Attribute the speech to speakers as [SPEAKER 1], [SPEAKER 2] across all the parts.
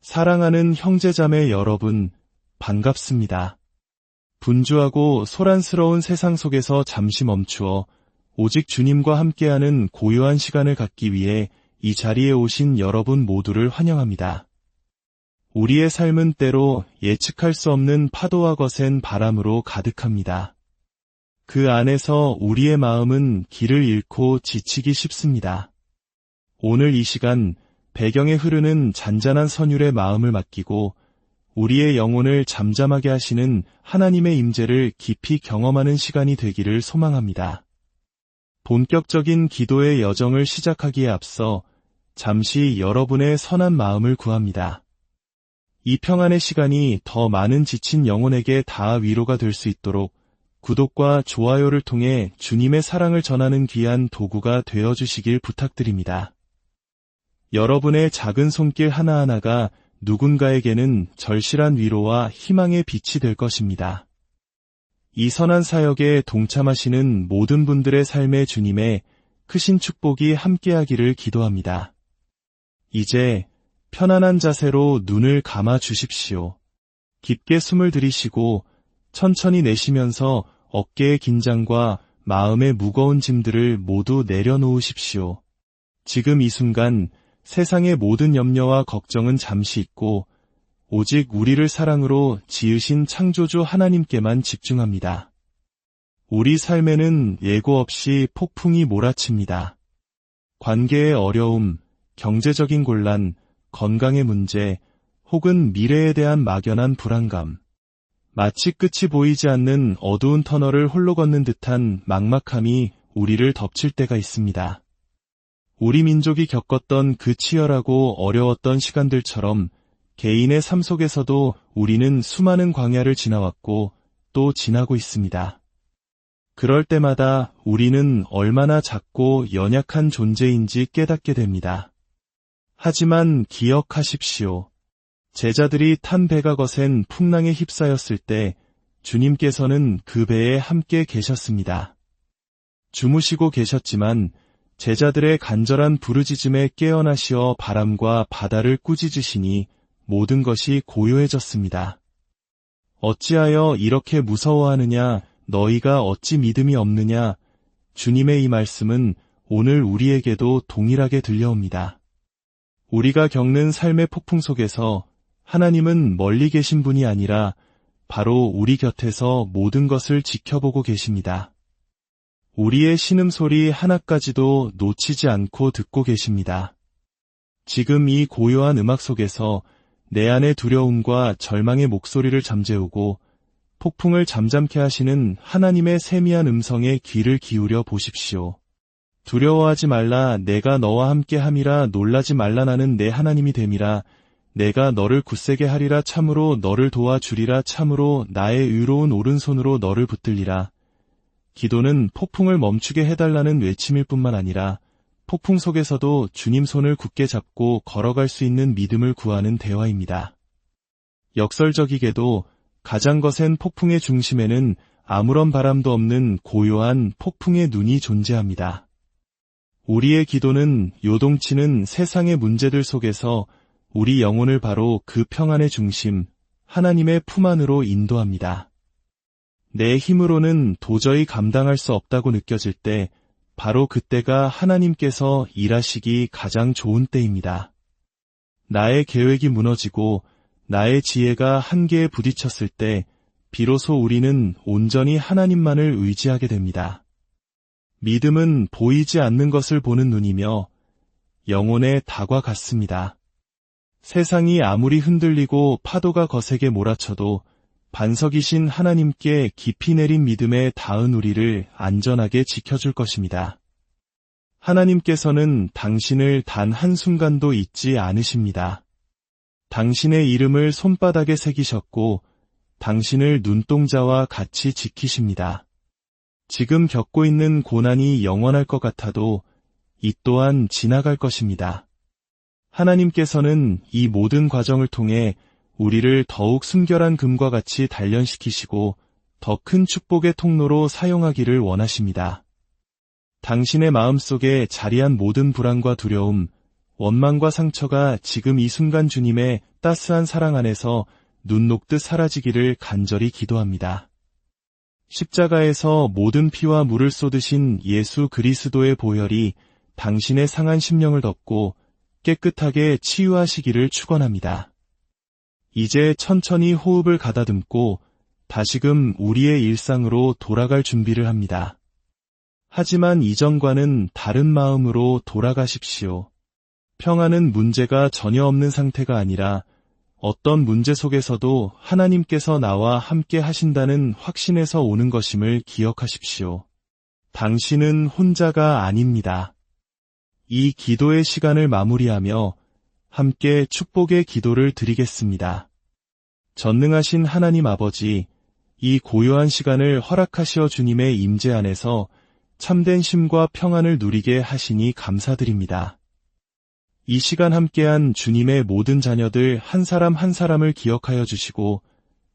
[SPEAKER 1] 사랑하는 형제자매 여러분, 반갑습니다. 분주하고 소란스러운 세상 속에서 잠시 멈추어 오직 주님과 함께하는 고요한 시간을 갖기 위해 이 자리에 오신 여러분 모두를 환영합니다. 우리의 삶은 때로 예측할 수 없는 파도와 거센 바람으로 가득합니다. 그 안에서 우리의 마음은 길을 잃고 지치기 쉽습니다. 오늘 이 시간 배경에 흐르는 잔잔한 선율의 마음을 맡기고 우리의 영혼을 잠잠하게 하시는 하나님의 임재를 깊이 경험하는 시간이 되기를 소망합니다. 본격적인 기도의 여정을 시작하기에 앞서 잠시 여러분의 선한 마음을 구합니다. 이 평안의 시간이 더 많은 지친 영혼에게 닿아 위로가 될 수 있도록 구독과 좋아요를 통해 주님의 사랑을 전하는 귀한 도구가 되어주시길 부탁드립니다. 여러분의 작은 손길 하나하나가 누군가에게는 절실한 위로와 희망의 빛이 될 것입니다. 이 선한 사역에 동참하시는 모든 분들의 삶에 주님의 크신 축복이 함께하기를 기도합니다. 이제 편안한 자세로 눈을 감아 주십시오. 깊게 숨을 들이쉬고 천천히 내쉬면서 어깨의 긴장과 마음의 무거운 짐들을 모두 내려놓으십시오. 지금 이 순간 세상의 모든 염려와 걱정은 잠시 잊고 오직 우리를 사랑으로 지으신 창조주 하나님께만 집중합니다. 우리 삶에는 예고 없이 폭풍이 몰아칩니다. 관계의 어려움, 경제적인 곤란, 건강의 문제, 혹은 미래에 대한 막연한 불안감. 마치 끝이 보이지 않는 어두운 터널을 홀로 걷는 듯한 막막함이 우리를 덮칠 때가 있습니다. 우리 민족이 겪었던 그 치열하고 어려웠던 시간들처럼 개인의 삶 속에서도 우리는 수많은 광야를 지나왔고 또 지나고 있습니다. 그럴 때마다 우리는 얼마나 작고 연약한 존재인지 깨닫게 됩니다. 하지만 기억하십시오. 제자들이 탄 배가 거센 풍랑에 휩싸였을 때 주님께서는 그 배에 함께 계셨습니다. 주무시고 계셨지만 제자들의 간절한 부르짖음에 깨어나시어 바람과 바다를 꾸짖으시니 모든 것이 고요해졌습니다. 어찌하여 이렇게 무서워하느냐, 너희가 어찌 믿음이 없느냐. 주님의 이 말씀은 오늘 우리에게도 동일하게 들려옵니다. 우리가 겪는 삶의 폭풍 속에서 하나님은 멀리 계신 분이 아니라 바로 우리 곁에서 모든 것을 지켜보고 계십니다. 우리의 신음소리 하나까지도 놓치지 않고 듣고 계십니다. 지금 이 고요한 음악 속에서 내 안의 두려움과 절망의 목소리를 잠재우고 폭풍을 잠잠케 하시는 하나님의 세미한 음성에 귀를 기울여 보십시오. 두려워하지 말라, 내가 너와 함께 함이라. 놀라지 말라, 나는 내 하나님이 됨이라. 내가 너를 굳세게 하리라. 참으로 너를 도와주리라. 참으로 나의 의로운 오른손으로 너를 붙들리라. 기도는 폭풍을 멈추게 해달라는 외침일 뿐만 아니라 폭풍 속에서도 주님 손을 굳게 잡고 걸어갈 수 있는 믿음을 구하는 대화입니다. 역설적이게도 가장 거센 폭풍의 중심에는 아무런 바람도 없는 고요한 폭풍의 눈이 존재합니다. 우리의 기도는 요동치는 세상의 문제들 속에서 우리 영혼을 바로 그 평안의 중심, 하나님의 품 안으로 인도합니다. 내 힘으로는 도저히 감당할 수 없다고 느껴질 때 바로 그때가 하나님께서 일하시기 가장 좋은 때입니다. 나의 계획이 무너지고 나의 지혜가 한계에 부딪혔을 때 비로소 우리는 온전히 하나님만을 의지하게 됩니다. 믿음은 보이지 않는 것을 보는 눈이며 영혼의 닭과 같습니다. 세상이 아무리 흔들리고 파도가 거세게 몰아쳐도 반석이신 하나님께 깊이 내린 믿음에 닿은 우리를 안전하게 지켜줄 것입니다. 하나님께서는 당신을 단 한순간도 잊지 않으십니다. 당신의 이름을 손바닥에 새기셨고 당신을 눈동자와 같이 지키십니다. 지금 겪고 있는 고난이 영원할 것 같아도 이 또한 지나갈 것입니다. 하나님께서는 이 모든 과정을 통해 우리를 더욱 순결한 금과 같이 단련시키시고 더 큰 축복의 통로로 사용하기를 원하십니다. 당신의 마음속에 자리한 모든 불안과 두려움, 원망과 상처가 지금 이 순간 주님의 따스한 사랑 안에서 눈 녹듯 사라지기를 간절히 기도합니다. 십자가에서 모든 피와 물을 쏟으신 예수 그리스도의 보혈이 당신의 상한 심령을 덮고 깨끗하게 치유하시기를 축원합니다. 이제 천천히 호흡을 가다듬고 다시금 우리의 일상으로 돌아갈 준비를 합니다. 하지만 이전과는 다른 마음으로 돌아가십시오. 평안은 문제가 전혀 없는 상태가 아니라 어떤 문제 속에서도 하나님께서 나와 함께 하신다는 확신에서 오는 것임을 기억하십시오. 당신은 혼자가 아닙니다. 이 기도의 시간을 마무리하며 함께 축복의 기도를 드리겠습니다. 전능하신 하나님 아버지, 이 고요한 시간을 허락하시어 주님의 임재 안에서 참된 쉼과 평안을 누리게 하시니 감사드립니다. 이 시간 함께한 주님의 모든 자녀들 한 사람 한 사람을 기억하여 주시고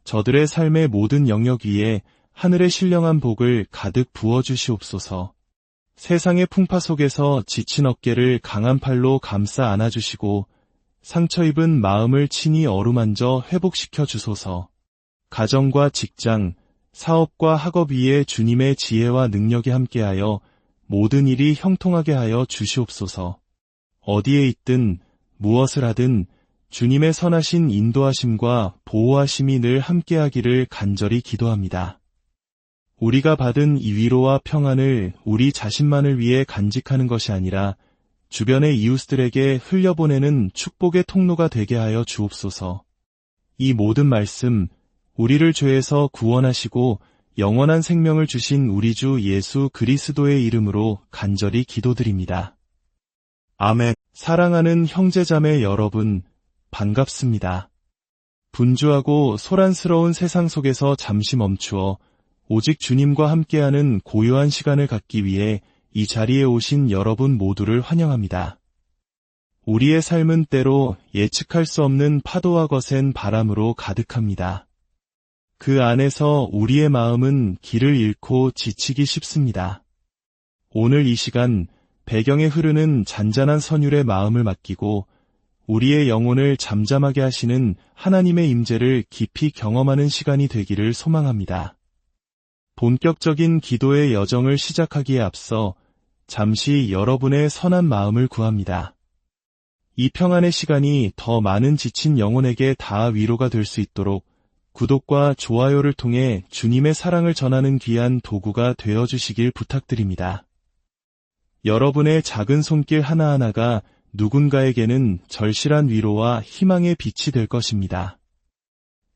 [SPEAKER 1] 저들의 삶의 모든 영역 위에 하늘의 신령한 복을 가득 부어주시옵소서. 세상의 풍파 속에서 지친 어깨를 강한 팔로 감싸 안아주시고 상처 입은 마음을 친히 어루만져 회복시켜 주소서. 가정과 직장, 사업과 학업 위에 주님의 지혜와 능력이 함께하여 모든 일이 형통하게 하여 주시옵소서. 어디에 있든 무엇을 하든 주님의 선하신 인도하심과 보호하심이 늘 함께하기를 간절히 기도합니다. 우리가 받은 이 위로와 평안을 우리 자신만을 위해 간직하는 것이 아니라 주변의 이웃들에게 흘려보내는 축복의 통로가 되게 하여 주옵소서. 이 모든 말씀, 우리를 죄에서 구원하시고 영원한 생명을 주신 우리 주 예수 그리스도의 이름으로 간절히 기도드립니다. 아멘. 사랑하는 형제자매 여러분, 반갑습니다. 분주하고 소란스러운 세상 속에서 잠시 멈추어 오직 주님과 함께하는 고요한 시간을 갖기 위해 이 자리에 오신 여러분 모두를 환영합니다. 우리의 삶은 때로 예측할 수 없는 파도와 거센 바람으로 가득합니다. 그 안에서 우리의 마음은 길을 잃고 지치기 쉽습니다. 오늘 이 시간, 배경에 흐르는 잔잔한 선율의 마음을 맡기고 우리의 영혼을 잠잠하게 하시는 하나님의 임재를 깊이 경험하는 시간이 되기를 소망합니다. 본격적인 기도의 여정을 시작하기에 앞서 잠시 여러분의 선한 마음을 구합니다. 이 평안의 시간이 더 많은 지친 영혼에게 닿아 위로가 될 수 있도록 구독과 좋아요를 통해 주님의 사랑을 전하는 귀한 도구가 되어주시길 부탁드립니다. 여러분의 작은 손길 하나하나가 누군가에게는 절실한 위로와 희망의 빛이 될 것입니다.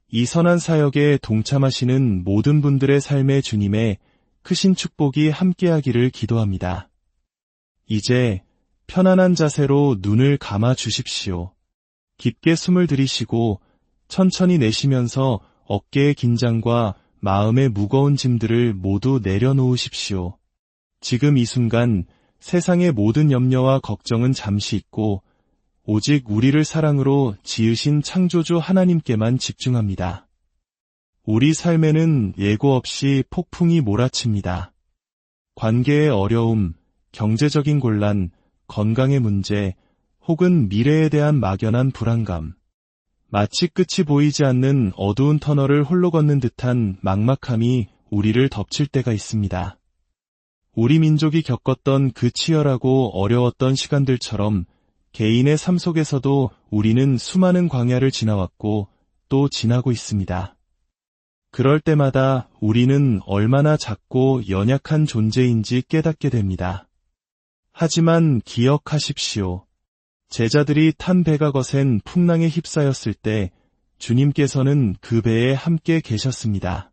[SPEAKER 1] 이 선한 사역에 동참하시는 모든 분들의 삶에 주님의 크신 축복이 함께하기를 기도합니다. 이제 편안한 자세로 눈을 감아 주십시오. 깊게 숨을 들이쉬고 천천히 내쉬면서 어깨의 긴장과 마음의 무거운 짐들을 모두 내려놓으십시오. 지금 이 순간 세상의 모든 염려와 걱정은 잠시 잊고 오직 우리를 사랑으로 지으신 창조주 하나님께만 집중합니다. 우리 삶에는 예고 없이 폭풍이 몰아칩니다. 관계의 어려움, 경제적인 곤란, 건강의 문제, 혹은 미래에 대한 막연한 불안감. 마치 끝이 보이지 않는 어두운 터널을 홀로 걷는 듯한 막막함이 우리를 덮칠 때가 있습니다. 우리 민족이 겪었던 그 치열하고 어려웠던 시간들처럼 개인의 삶 속에서도 우리는 수많은 광야를 지나왔고 또 지나고 있습니다. 그럴 때마다 우리는 얼마나 작고 연약한 존재인지 깨닫게 됩니다. 하지만 기억하십시오. 제자들이 탄 배가 거센 풍랑에 휩싸였을 때 주님께서는 그 배에 함께 계셨습니다.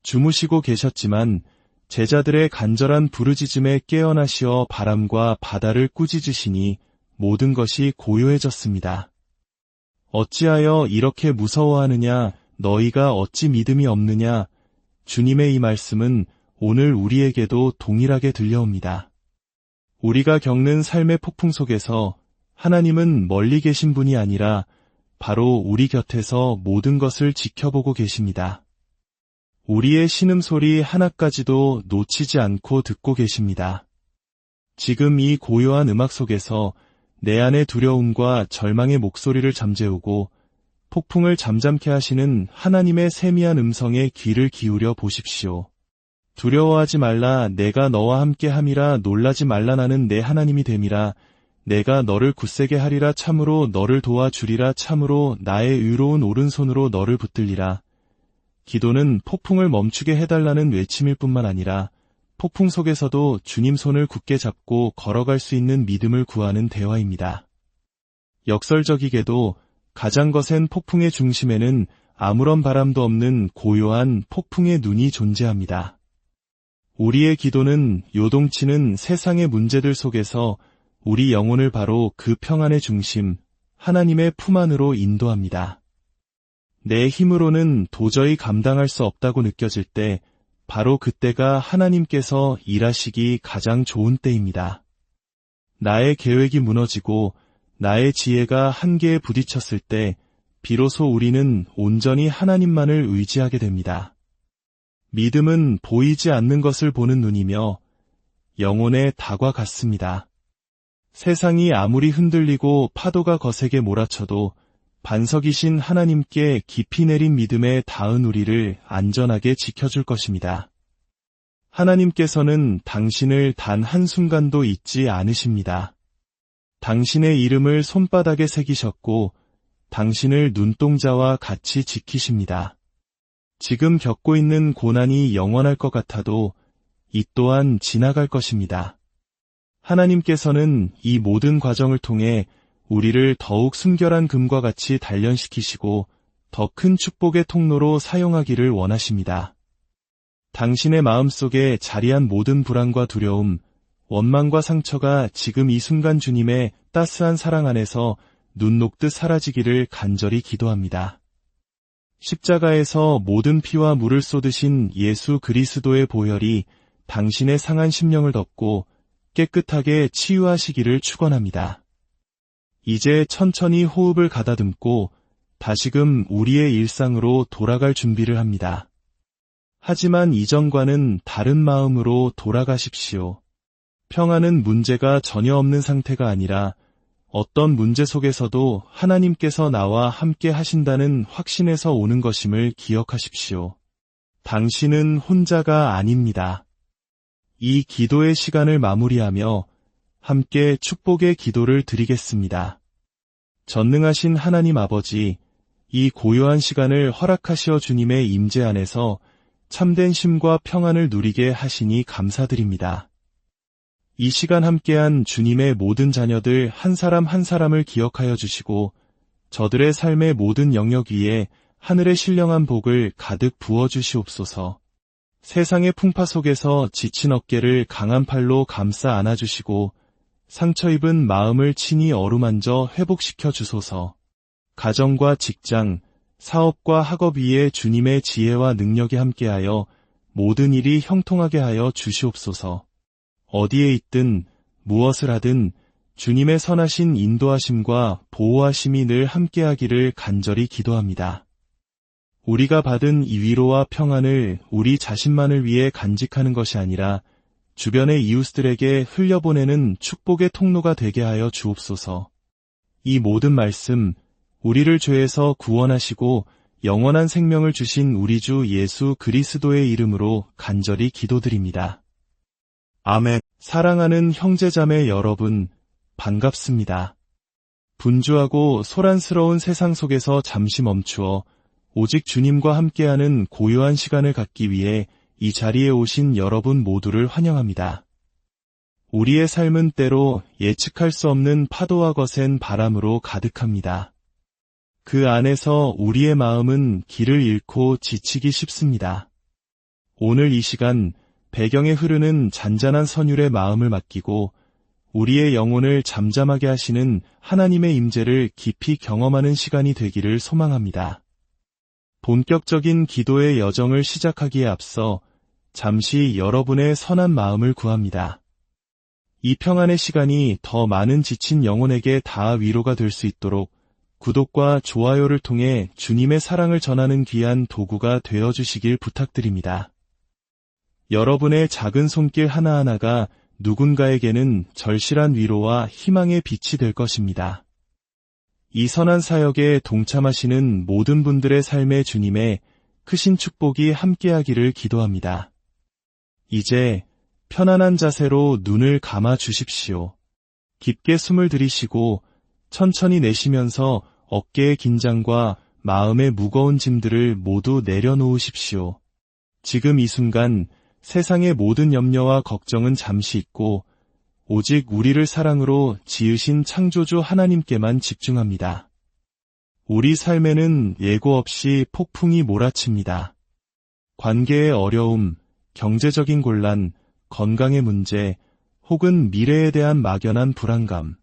[SPEAKER 1] 주무시고 계셨지만 제자들의 간절한 부르짖음에 깨어나시어 바람과 바다를 꾸짖으시니 모든 것이 고요해졌습니다. 어찌하여 이렇게 무서워하느냐, 너희가 어찌 믿음이 없느냐. 주님의 이 말씀은 오늘 우리에게도 동일하게 들려옵니다. 우리가 겪는 삶의 폭풍 속에서 하나님은 멀리 계신 분이 아니라 바로 우리 곁에서 모든 것을 지켜보고 계십니다. 우리의 신음소리 하나까지도 놓치지 않고 듣고 계십니다. 지금 이 고요한 음악 속에서 내 안의 두려움과 절망의 목소리를 잠재우고 폭풍을 잠잠케 하시는 하나님의 세미한 음성에 귀를 기울여 보십시오. 두려워하지 말라, 내가 너와 함께 함이라. 놀라지 말라, 나는 내 하나님이 됨이라. 내가 너를 굳세게 하리라. 참으로 너를 도와주리라. 참으로 나의 의로운 오른손으로 너를 붙들리라. 기도는 폭풍을 멈추게 해달라는 외침일 뿐만 아니라 폭풍 속에서도 주님 손을 굳게 잡고 걸어갈 수 있는 믿음을 구하는 대화입니다. 역설적이게도 가장 거센 폭풍의 중심에는 아무런 바람도 없는 고요한 폭풍의 눈이 존재합니다. 우리의 기도는 요동치는 세상의 문제들 속에서 우리 영혼을 바로 그 평안의 중심, 하나님의 품 안으로 인도합니다. 내 힘으로는 도저히 감당할 수 없다고 느껴질 때 바로 그때가 하나님께서 일하시기 가장 좋은 때입니다. 나의 계획이 무너지고 나의 지혜가 한계에 부딪혔을 때 비로소 우리는 온전히 하나님만을 의지하게 됩니다. 믿음은 보이지 않는 것을 보는 눈이며 영혼의 닭과 같습니다. 세상이 아무리 흔들리고 파도가 거세게 몰아쳐도 반석이신 하나님께 깊이 내린 믿음에 닿은 우리를 안전하게 지켜줄 것입니다. 하나님께서는 당신을 단 한순간도 잊지 않으십니다. 당신의 이름을 손바닥에 새기셨고 당신을 눈동자와 같이 지키십니다. 지금 겪고 있는 고난이 영원할 것 같아도 이 또한 지나갈 것입니다. 하나님께서는 이 모든 과정을 통해 우리를 더욱 순결한 금과 같이 단련시키시고 더 큰 축복의 통로로 사용하기를 원하십니다. 당신의 마음속에 자리한 모든 불안과 두려움, 원망과 상처가 지금 이 순간 주님의 따스한 사랑 안에서 눈 녹듯 사라지기를 간절히 기도합니다. 십자가에서 모든 피와 물을 쏟으신 예수 그리스도의 보혈이 당신의 상한 심령을 덮고 깨끗하게 치유하시기를 축원합니다. 이제 천천히 호흡을 가다듬고 다시금 우리의 일상으로 돌아갈 준비를 합니다. 하지만 이전과는 다른 마음으로 돌아가십시오. 평안은 문제가 전혀 없는 상태가 아니라 어떤 문제 속에서도 하나님께서 나와 함께 하신다는 확신에서 오는 것임을 기억하십시오. 당신은 혼자가 아닙니다. 이 기도의 시간을 마무리하며 함께 축복의 기도를 드리겠습니다. 전능하신 하나님 아버지, 이 고요한 시간을 허락하시어 주님의 임재 안에서 참된 쉼과 평안을 누리게 하시니 감사드립니다. 이 시간 함께한 주님의 모든 자녀들 한 사람 한 사람을 기억하여 주시고 저들의 삶의 모든 영역 위에 하늘의 신령한 복을 가득 부어주시옵소서. 세상의 풍파 속에서 지친 어깨를 강한 팔로 감싸 안아주시고 상처 입은 마음을 친히 어루만져 회복시켜 주소서. 가정과 직장, 사업과 학업 위에 주님의 지혜와 능력이 함께하여 모든 일이 형통하게 하여 주시옵소서. 어디에 있든 무엇을 하든 주님의 선하신 인도하심과 보호하심이 늘 함께하기를 간절히 기도합니다. 우리가 받은 이 위로와 평안을 우리 자신만을 위해 간직하는 것이 아니라 주변의 이웃들에게 흘려보내는 축복의 통로가 되게 하여 주옵소서. 이 모든 말씀, 우리를 죄에서 구원하시고 영원한 생명을 주신 우리 주 예수 그리스도의 이름으로 간절히 기도드립니다. 아멘. 사랑하는 형제자매 여러분, 반갑습니다. 분주하고 소란스러운 세상 속에서 잠시 멈추어 오직 주님과 함께하는 고요한 시간을 갖기 위해 이 자리에 오신 여러분 모두를 환영합니다. 우리의 삶은 때로 예측할 수 없는 파도와 거센 바람으로 가득합니다. 그 안에서 우리의 마음은 길을 잃고 지치기 쉽습니다. 오늘 이 시간 배경에 흐르는 잔잔한 선율의 마음을 맡기고 우리의 영혼을 잠잠하게 하시는 하나님의 임재를 깊이 경험하는 시간이 되기를 소망합니다. 본격적인 기도의 여정을 시작하기에 앞서 잠시 여러분의 선한 마음을 구합니다. 이 평안의 시간이 더 많은 지친 영혼에게 다 위로가 될 수 있도록 구독과 좋아요를 통해 주님의 사랑을 전하는 귀한 도구가 되어주시길 부탁드립니다. 여러분의 작은 손길 하나하나가 누군가에게는 절실한 위로와 희망의 빛이 될 것입니다. 이 선한 사역에 동참하시는 모든 분들의 삶에 주님의 크신 축복이 함께하기를 기도합니다. 이제 편안한 자세로 눈을 감아 주십시오. 깊게 숨을 들이쉬고 천천히 내쉬면서 어깨의 긴장과 마음의 무거운 짐들을 모두 내려놓으십시오. 지금 이 순간 세상의 모든 염려와 걱정은 잠시 잊고 오직 우리를 사랑으로 지으신 창조주 하나님께만 집중합니다. 우리 삶에는 예고 없이 폭풍이 몰아칩니다. 관계의 어려움, 경제적인 곤란, 건강의 문제, 혹은 미래에 대한 막연한 불안감.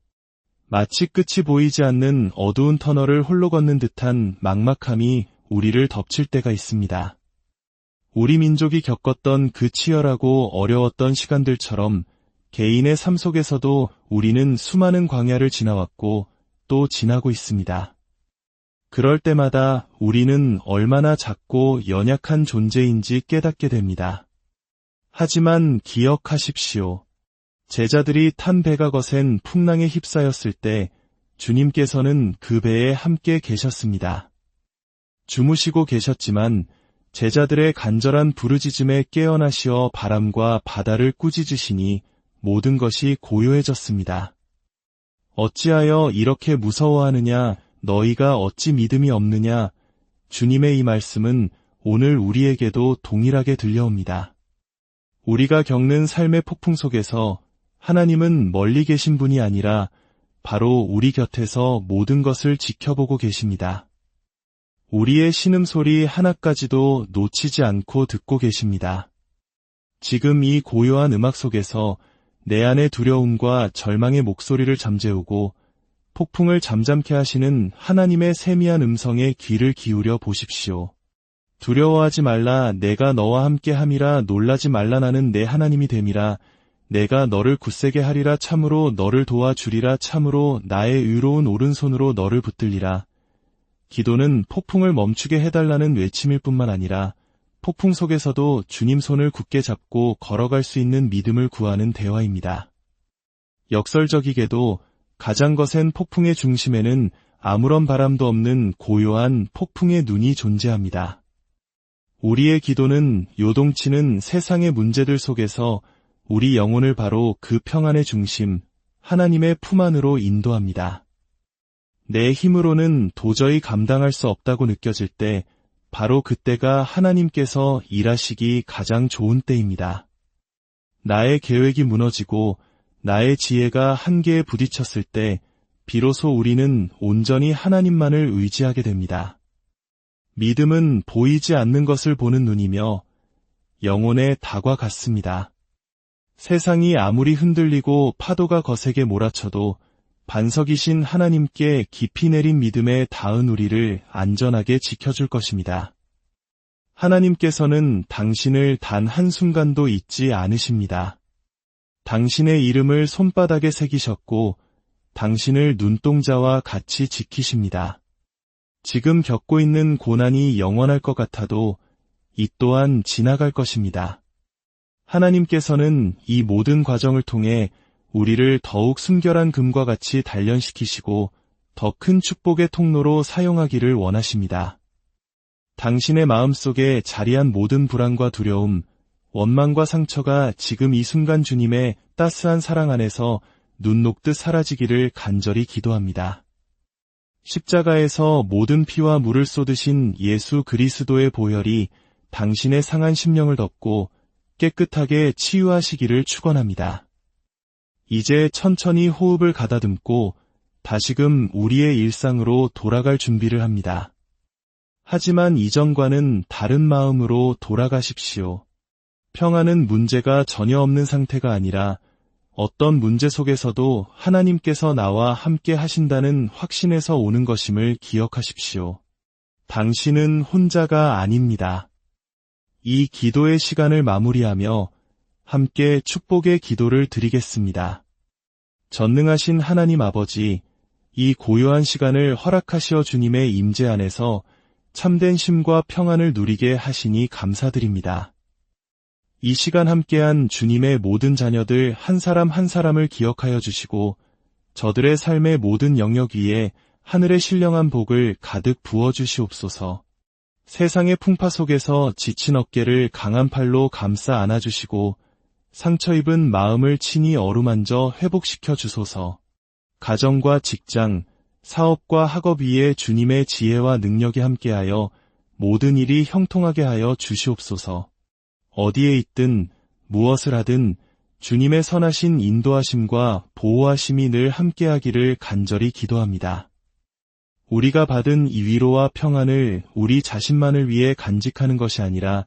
[SPEAKER 1] 마치 끝이 보이지 않는 어두운 터널을 홀로 걷는 듯한 막막함이 우리를 덮칠 때가 있습니다. 우리 민족이 겪었던 그 치열하고 어려웠던 시간들처럼 개인의 삶 속에서도 우리는 수많은 광야를 지나왔고 또 지나고 있습니다. 그럴 때마다 우리는 얼마나 작고 연약한 존재인지 깨닫게 됩니다. 하지만 기억하십시오. 제자들이 탄 배가 거센 풍랑에 휩싸였을 때 주님께서는 그 배에 함께 계셨습니다. 주무시고 계셨지만 제자들의 간절한 부르짖음에 깨어나시어 바람과 바다를 꾸짖으시니 모든 것이 고요해졌습니다. 어찌하여 이렇게 무서워하느냐, 너희가 어찌 믿음이 없느냐. 주님의 이 말씀은 오늘 우리에게도 동일하게 들려옵니다. 우리가 겪는 삶의 폭풍 속에서 하나님은 멀리 계신 분이 아니라 바로 우리 곁에서 모든 것을 지켜보고 계십니다. 우리의 신음소리 하나까지도 놓치지 않고 듣고 계십니다. 지금 이 고요한 음악 속에서 내 안의 두려움과 절망의 목소리를 잠재우고 폭풍을 잠잠케 하시는 하나님의 세미한 음성에 귀를 기울여 보십시오. 두려워하지 말라, 내가 너와 함께 함이라. 놀라지 말라, 나는 내 하나님이 됨이라. 내가 너를 굳세게 하리라. 참으로 너를 도와주리라. 참으로 나의 의로운 오른손으로 너를 붙들리라. 기도는 폭풍을 멈추게 해달라는 외침일 뿐만 아니라 폭풍 속에서도 주님 손을 굳게 잡고 걸어갈 수 있는 믿음을 구하는 대화입니다. 역설적이게도 가장 거센 폭풍의 중심에는 아무런 바람도 없는 고요한 폭풍의 눈이 존재합니다. 우리의 기도는 요동치는 세상의 문제들 속에서 우리 영혼을 바로 그 평안의 중심, 하나님의 품 안으로 인도합니다. 내 힘으로는 도저히 감당할 수 없다고 느껴질 때 바로 그때가 하나님께서 일하시기 가장 좋은 때입니다. 나의 계획이 무너지고 나의 지혜가 한계에 부딪혔을 때 비로소 우리는 온전히 하나님만을 의지하게 됩니다. 믿음은 보이지 않는 것을 보는 눈이며 영혼의 닭과 같습니다. 세상이 아무리 흔들리고 파도가 거세게 몰아쳐도 반석이신 하나님께 깊이 내린 믿음에 닿은 우리를 안전하게 지켜줄 것입니다. 하나님께서는 당신을 단 한순간도 잊지 않으십니다. 당신의 이름을 손바닥에 새기셨고 당신을 눈동자와 같이 지키십니다. 지금 겪고 있는 고난이 영원할 것 같아도 이 또한 지나갈 것입니다. 하나님께서는 이 모든 과정을 통해 우리를 더욱 순결한 금과 같이 단련시키시고 더 큰 축복의 통로로 사용하기를 원하십니다. 당신의 마음속에 자리한 모든 불안과 두려움, 원망과 상처가 지금 이 순간 주님의 따스한 사랑 안에서 눈 녹듯 사라지기를 간절히 기도합니다. 십자가에서 모든 피와 물을 쏟으신 예수 그리스도의 보혈이 당신의 상한 심령을 덮고 깨끗하게 치유하시기를 축원합니다. 이제 천천히 호흡을 가다듬고 다시금 우리의 일상으로 돌아갈 준비를 합니다. 하지만 이전과는 다른 마음으로 돌아가십시오. 평안은 문제가 전혀 없는 상태가 아니라 어떤 문제 속에서도 하나님께서 나와 함께 하신다는 확신에서 오는 것임을 기억하십시오. 당신은 혼자가 아닙니다. 이 기도의 시간을 마무리하며 함께 축복의 기도를 드리겠습니다. 전능하신 하나님 아버지, 이 고요한 시간을 허락하시어 주님의 임재 안에서 참된 쉼과 평안을 누리게 하시니 감사드립니다. 이 시간 함께한 주님의 모든 자녀들 한 사람 한 사람을 기억하여 주시고 저들의 삶의 모든 영역 위에 하늘의 신령한 복을 가득 부어 주시옵소서. 세상의 풍파 속에서 지친 어깨를 강한 팔로 감싸 안아주시고 상처 입은 마음을 친히 어루만져 회복시켜 주소서. 가정과 직장, 사업과 학업 위에 주님의 지혜와 능력이 함께하여 모든 일이 형통하게 하여 주시옵소서. 어디에 있든 무엇을 하든 주님의 선하신 인도하심과 보호하심이 늘 함께하기를 간절히 기도합니다. 우리가 받은 이 위로와 평안을 우리 자신만을 위해 간직하는 것이 아니라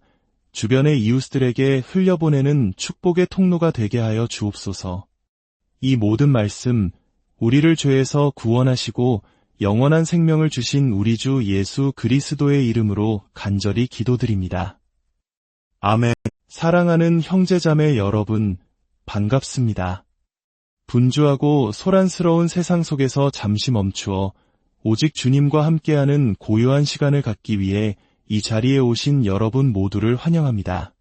[SPEAKER 1] 주변의 이웃들에게 흘려보내는 축복의 통로가 되게 하여 주옵소서. 이 모든 말씀, 우리를 죄에서 구원하시고 영원한 생명을 주신 우리 주 예수 그리스도의 이름으로 간절히 기도드립니다. 아멘. 사랑하는 형제자매 여러분, 반갑습니다. 분주하고 소란스러운 세상 속에서 잠시 멈추어 오직 주님과 함께하는 고요한 시간을 갖기 위해 이 자리에 오신 여러분 모두를 환영합니다.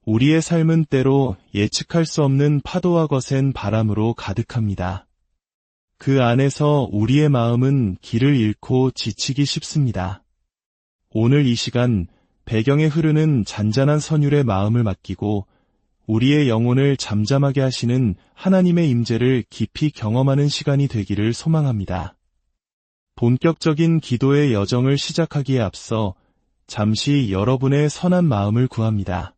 [SPEAKER 1] 우리의 삶은 때로 예측할 수 없는 파도와 거센 바람으로 가득합니다. 그 안에서 우리의 마음은 길을 잃고 지치기 쉽습니다. 오늘 이 시간 배경에 흐르는 잔잔한 선율의 마음을 맡기고 우리의 영혼을 잠잠하게 하시는 하나님의 임재를 깊이 경험하는 시간이 되기를 소망합니다. 본격적인 기도의 여정을 시작하기에 앞서 잠시 여러분의 선한 마음을 구합니다.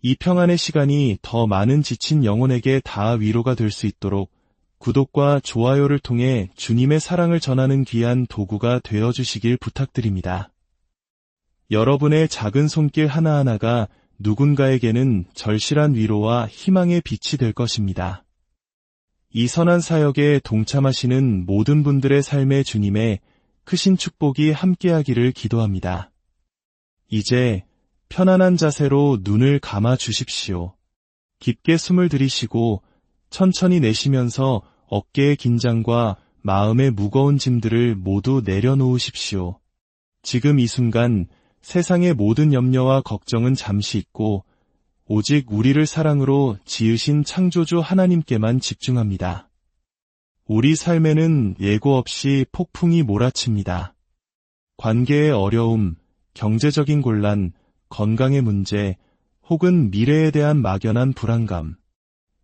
[SPEAKER 1] 이 평안의 시간이 더 많은 지친 영혼에게 다 위로가 될 수 있도록 구독과 좋아요를 통해 주님의 사랑을 전하는 귀한 도구가 되어주시길 부탁드립니다. 여러분의 작은 손길 하나하나가 누군가에게는 절실한 위로와 희망의 빛이 될 것입니다. 이 선한 사역에 동참하시는 모든 분들의 삶의 주님의 크신 축복이 함께하기를 기도합니다. 이제 편안한 자세로 눈을 감아 주십시오. 깊게 숨을 들이쉬고 천천히 내쉬면서 어깨의 긴장과 마음의 무거운 짐들을 모두 내려놓으십시오. 지금 이 순간 세상의 모든 염려와 걱정은 잠시 잊고 오직 우리를 사랑으로 지으신 창조주 하나님께만 집중합니다. 우리 삶에는 예고 없이 폭풍이 몰아칩니다. 관계의 어려움, 경제적인 곤란, 건강의 문제, 혹은 미래에 대한 막연한 불안감.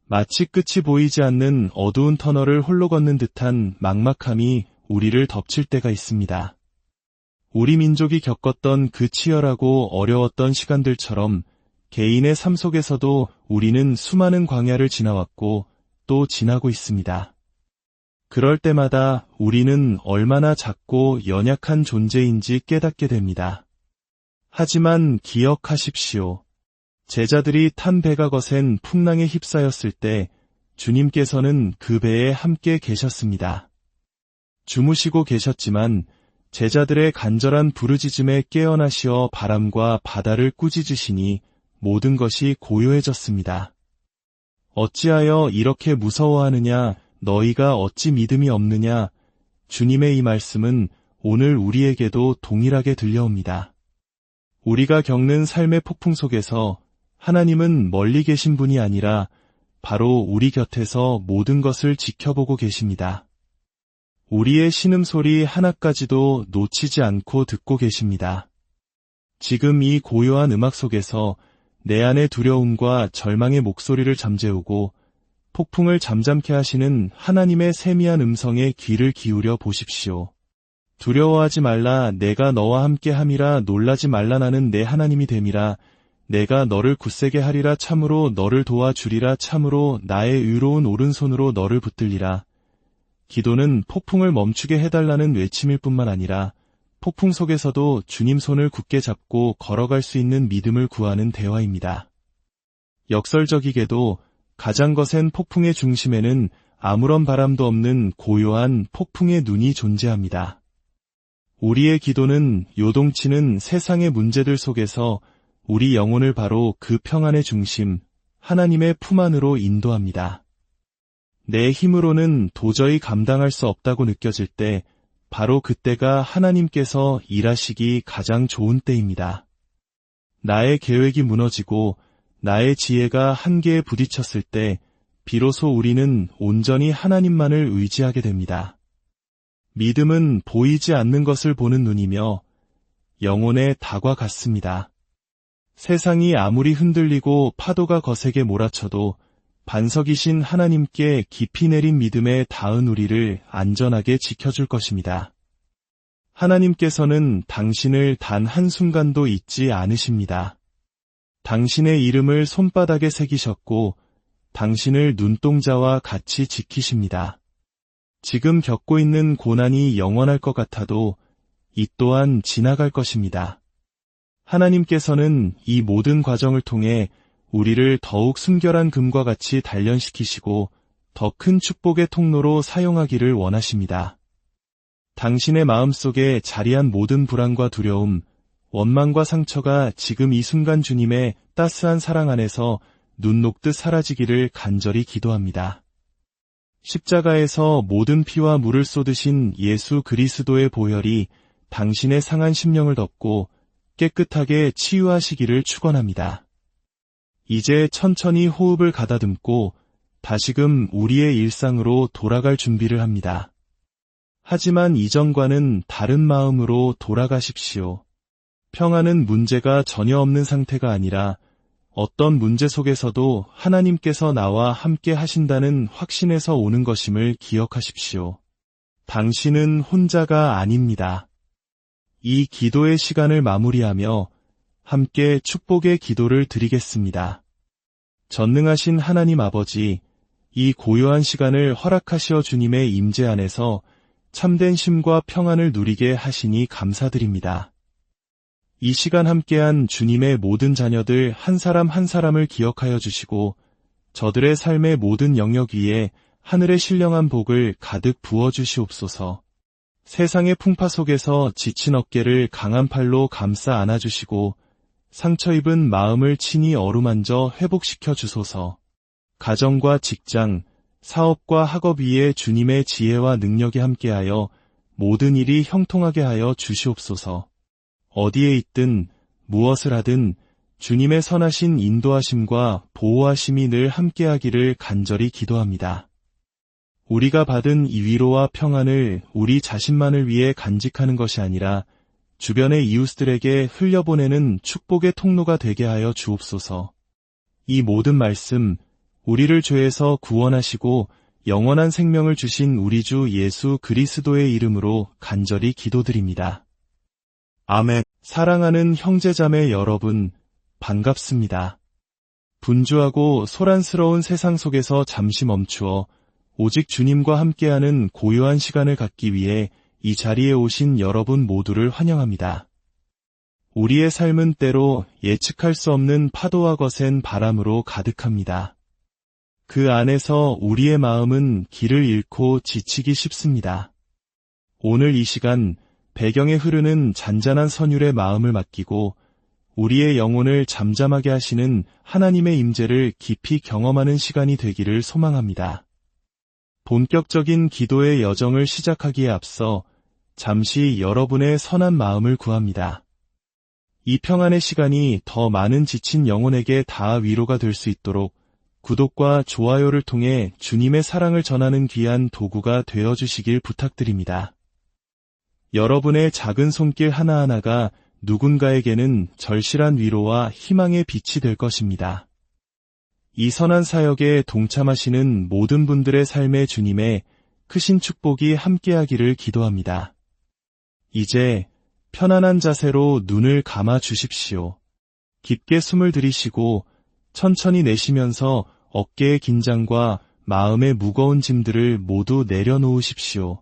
[SPEAKER 1] 마치 끝이 보이지 않는 어두운 터널을 홀로 걷는 듯한 막막함이 우리를 덮칠 때가 있습니다. 우리 민족이 겪었던 그 치열하고 어려웠던 시간들처럼 개인의 삶 속에서도 우리는 수많은 광야를 지나왔고 또 지나고 있습니다. 그럴 때마다 우리는 얼마나 작고 연약한 존재인지 깨닫게 됩니다. 하지만 기억하십시오. 제자들이 탄 배가 거센 풍랑에 휩싸였을 때 주님께서는 그 배에 함께 계셨습니다. 주무시고 계셨지만 제자들의 간절한 부르짖음에 깨어나시어 바람과 바다를 꾸짖으시니 모든 것이 고요해졌습니다. 어찌하여 이렇게 무서워하느냐, 너희가 어찌 믿음이 없느냐. 주님의 이 말씀은 오늘 우리에게도 동일하게 들려옵니다. 우리가 겪는 삶의 폭풍 속에서 하나님은 멀리 계신 분이 아니라 바로 우리 곁에서 모든 것을 지켜보고 계십니다. 우리의 신음소리 하나까지도 놓치지 않고 듣고 계십니다. 지금 이 고요한 음악 속에서 내 안의 두려움과 절망의 목소리를 잠재우고 폭풍을 잠잠케 하시는 하나님의 세미한 음성에 귀를 기울여 보십시오. 두려워하지 말라, 내가 너와 함께 함이라. 놀라지 말라, 나는 내 하나님이 됨이라. 내가 너를 굳세게 하리라. 참으로 너를 도와주리라. 참으로 나의 의로운 오른손으로 너를 붙들리라. 기도는 폭풍을 멈추게 해달라는 외침일 뿐만 아니라 폭풍 속에서도 주님 손을 굳게 잡고 걸어갈 수 있는 믿음을 구하는 대화입니다. 역설적이게도 가장 거센 폭풍의 중심에는 아무런 바람도 없는 고요한 폭풍의 눈이 존재합니다. 우리의 기도는 요동치는 세상의 문제들 속에서 우리 영혼을 바로 그 평안의 중심, 하나님의 품 안으로 인도합니다. 내 힘으로는 도저히 감당할 수 없다고 느껴질 때 바로 그때가 하나님께서 일하시기 가장 좋은 때입니다. 나의 계획이 무너지고 나의 지혜가 한계에 부딪혔을 때 비로소 우리는 온전히 하나님만을 의지하게 됩니다. 믿음은 보이지 않는 것을 보는 눈이며 영혼의 닭과 같습니다. 세상이 아무리 흔들리고 파도가 거세게 몰아쳐도 반석이신 하나님께 깊이 내린 믿음에 닿은 우리를 안전하게 지켜줄 것입니다. 하나님께서는 당신을 단 한순간도 잊지 않으십니다. 당신의 이름을 손바닥에 새기셨고 당신을 눈동자와 같이 지키십니다. 지금 겪고 있는 고난이 영원할 것 같아도 이 또한 지나갈 것입니다. 하나님께서는 이 모든 과정을 통해 우리를 더욱 순결한 금과 같이 단련시키시고 더 큰 축복의 통로로 사용하기를 원하십니다. 당신의 마음속에 자리한 모든 불안과 두려움, 원망과 상처가 지금 이 순간 주님의 따스한 사랑 안에서 눈 녹듯 사라지기를 간절히 기도합니다. 십자가에서 모든 피와 물을 쏟으신 예수 그리스도의 보혈이 당신의 상한 심령을 덮고 깨끗하게 치유하시기를 축원합니다. 이제 천천히 호흡을 가다듬고 다시금 우리의 일상으로 돌아갈 준비를 합니다. 하지만 이전과는 다른 마음으로 돌아가십시오. 평안은 문제가 전혀 없는 상태가 아니라 어떤 문제 속에서도 하나님께서 나와 함께 하신다는 확신에서 오는 것임을 기억하십시오. 당신은 혼자가 아닙니다. 이 기도의 시간을 마무리하며 함께 축복의 기도를 드리겠습니다. 전능하신 하나님 아버지, 이 고요한 시간을 허락하시어 주님의 임재 안에서 참된 쉼과 평안을 누리게 하시니 감사드립니다. 이 시간 함께한 주님의 모든 자녀들 한 사람 한 사람을 기억하여 주시고 저들의 삶의 모든 영역 위에 하늘의 신령한 복을 가득 부어주시옵소서. 세상의 풍파 속에서 지친 어깨를 강한 팔로 감싸 안아주시고 상처 입은 마음을 친히 어루만져 회복시켜 주소서. 가정과 직장, 사업과 학업 위에 주님의 지혜와 능력이 함께하여 모든 일이 형통하게 하여 주시옵소서. 어디에 있든 무엇을 하든 주님의 선하신 인도하심과 보호하심이 늘 함께하기를 간절히 기도합니다. 우리가 받은 이 위로와 평안을 우리 자신만을 위해 간직하는 것이 아니라 주변의 이웃들에게 흘려보내는 축복의 통로가 되게 하여 주옵소서. 이 모든 말씀, 우리를 죄에서 구원하시고 영원한 생명을 주신 우리 주 예수 그리스도의 이름으로 간절히 기도드립니다. 아멘. 사랑하는 형제자매 여러분, 반갑습니다. 분주하고 소란스러운 세상 속에서 잠시 멈추어 오직 주님과 함께하는 고요한 시간을 갖기 위해 이 자리에 오신 여러분 모두를 환영합니다. 우리의 삶은 때로 예측할 수 없는 파도와 거센 바람으로 가득합니다. 그 안에서 우리의 마음은 길을 잃고 지치기 쉽습니다. 오늘 이 시간 배경에 흐르는 잔잔한 선율의 마음을 맡기고 우리의 영혼을 잠잠하게 하시는 하나님의 임재를 깊이 경험하는 시간이 되기를 소망합니다. 본격적인 기도의 여정을 시작하기에 앞서 잠시 여러분의 선한 마음을 구합니다. 이 평안의 시간이 더 많은 지친 영혼에게 닿아 위로가 될 수 있도록 구독과 좋아요를 통해 주님의 사랑을 전하는 귀한 도구가 되어주시길 부탁드립니다. 여러분의 작은 손길 하나하나가 누군가에게는 절실한 위로와 희망의 빛이 될 것입니다. 이 선한 사역에 동참하시는 모든 분들의 삶의 주님의 크신 축복이 함께하기를 기도합니다. 이제 편안한 자세로 눈을 감아 주십시오. 깊게 숨을 들이쉬고 천천히 내쉬면서 어깨의 긴장과 마음의 무거운 짐들을 모두 내려놓으십시오.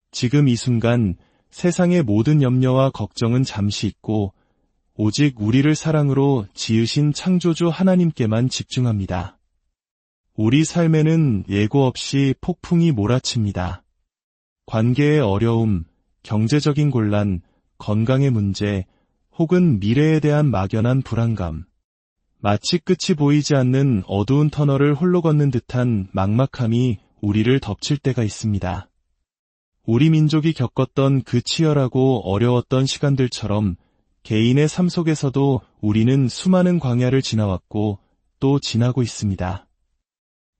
[SPEAKER 1] 지금 이 순간 세상의 모든 염려와 걱정은 잠시 잊고 오직 우리를 사랑으로 지으신 창조주 하나님께만 집중합니다. 우리 삶에는 예고 없이 폭풍이 몰아칩니다. 관계의 어려움, 경제적인 곤란, 건강의 문제, 혹은 미래에 대한 막연한 불안감. 마치 끝이 보이지 않는 어두운 터널을 홀로 걷는 듯한 막막함이 우리를 덮칠 때가 있습니다. 우리 민족이 겪었던 그 치열하고 어려웠던 시간들처럼 개인의 삶 속에서도 우리는 수많은 광야를 지나왔고 또 지나고 있습니다.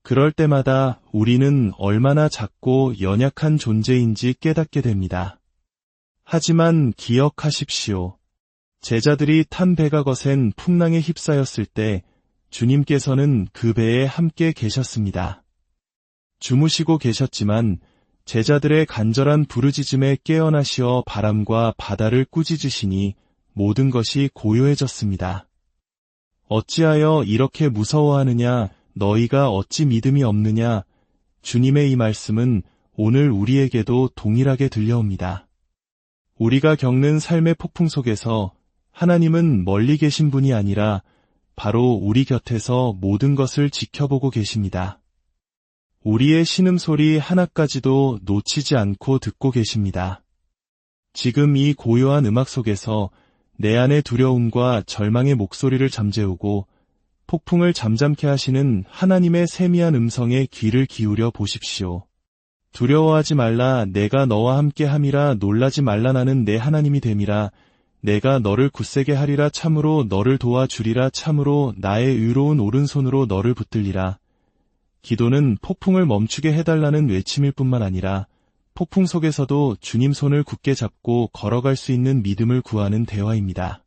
[SPEAKER 1] 그럴 때마다 우리는 얼마나 작고 연약한 존재인지 깨닫게 됩니다. 하지만 기억하십시오. 제자들이 탄 배가 거센 풍랑에 휩싸였을 때 주님께서는 그 배에 함께 계셨습니다. 주무시고 계셨지만 제자들의 간절한 부르짖음에 깨어나시어 바람과 바다를 꾸짖으시니 모든 것이 고요해졌습니다. 어찌하여 이렇게 무서워하느냐, 너희가 어찌 믿음이 없느냐. 주님의 이 말씀은 오늘 우리에게도 동일하게 들려옵니다. 우리가 겪는 삶의 폭풍 속에서 하나님은 멀리 계신 분이 아니라 바로 우리 곁에서 모든 것을 지켜보고 계십니다. 우리의 신음소리 하나까지도 놓치지 않고 듣고 계십니다. 지금 이 고요한 음악 속에서 내 안의 두려움과 절망의 목소리를 잠재우고 폭풍을 잠잠케 하시는 하나님의 세미한 음성에 귀를 기울여 보십시오. 두려워하지 말라, 내가 너와 함께 함이라. 놀라지 말라, 나는 내 하나님이 됨이라. 내가 너를 굳세게 하리라. 참으로 너를 도와주리라. 참으로 나의 의로운 오른손으로 너를 붙들리라. 기도는 폭풍을 멈추게 해달라는 외침일 뿐만 아니라 폭풍 속에서도 주님 손을 굳게 잡고 걸어갈 수 있는 믿음을 구하는 대화입니다.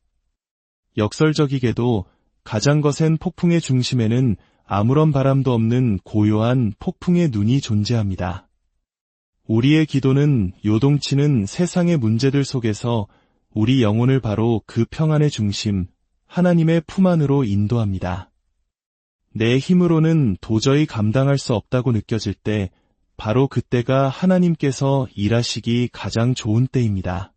[SPEAKER 1] 역설적이게도 가장 거센 폭풍의 중심에는 아무런 바람도 없는 고요한 폭풍의 눈이 존재합니다. 우리의 기도는 요동치는 세상의 문제들 속에서 우리 영혼을 바로 그 평안의 중심, 하나님의 품 안으로 인도합니다. 내 힘으로는 도저히 감당할 수 없다고 느껴질 때 바로 그때가 하나님께서 일하시기 가장 좋은 때입니다.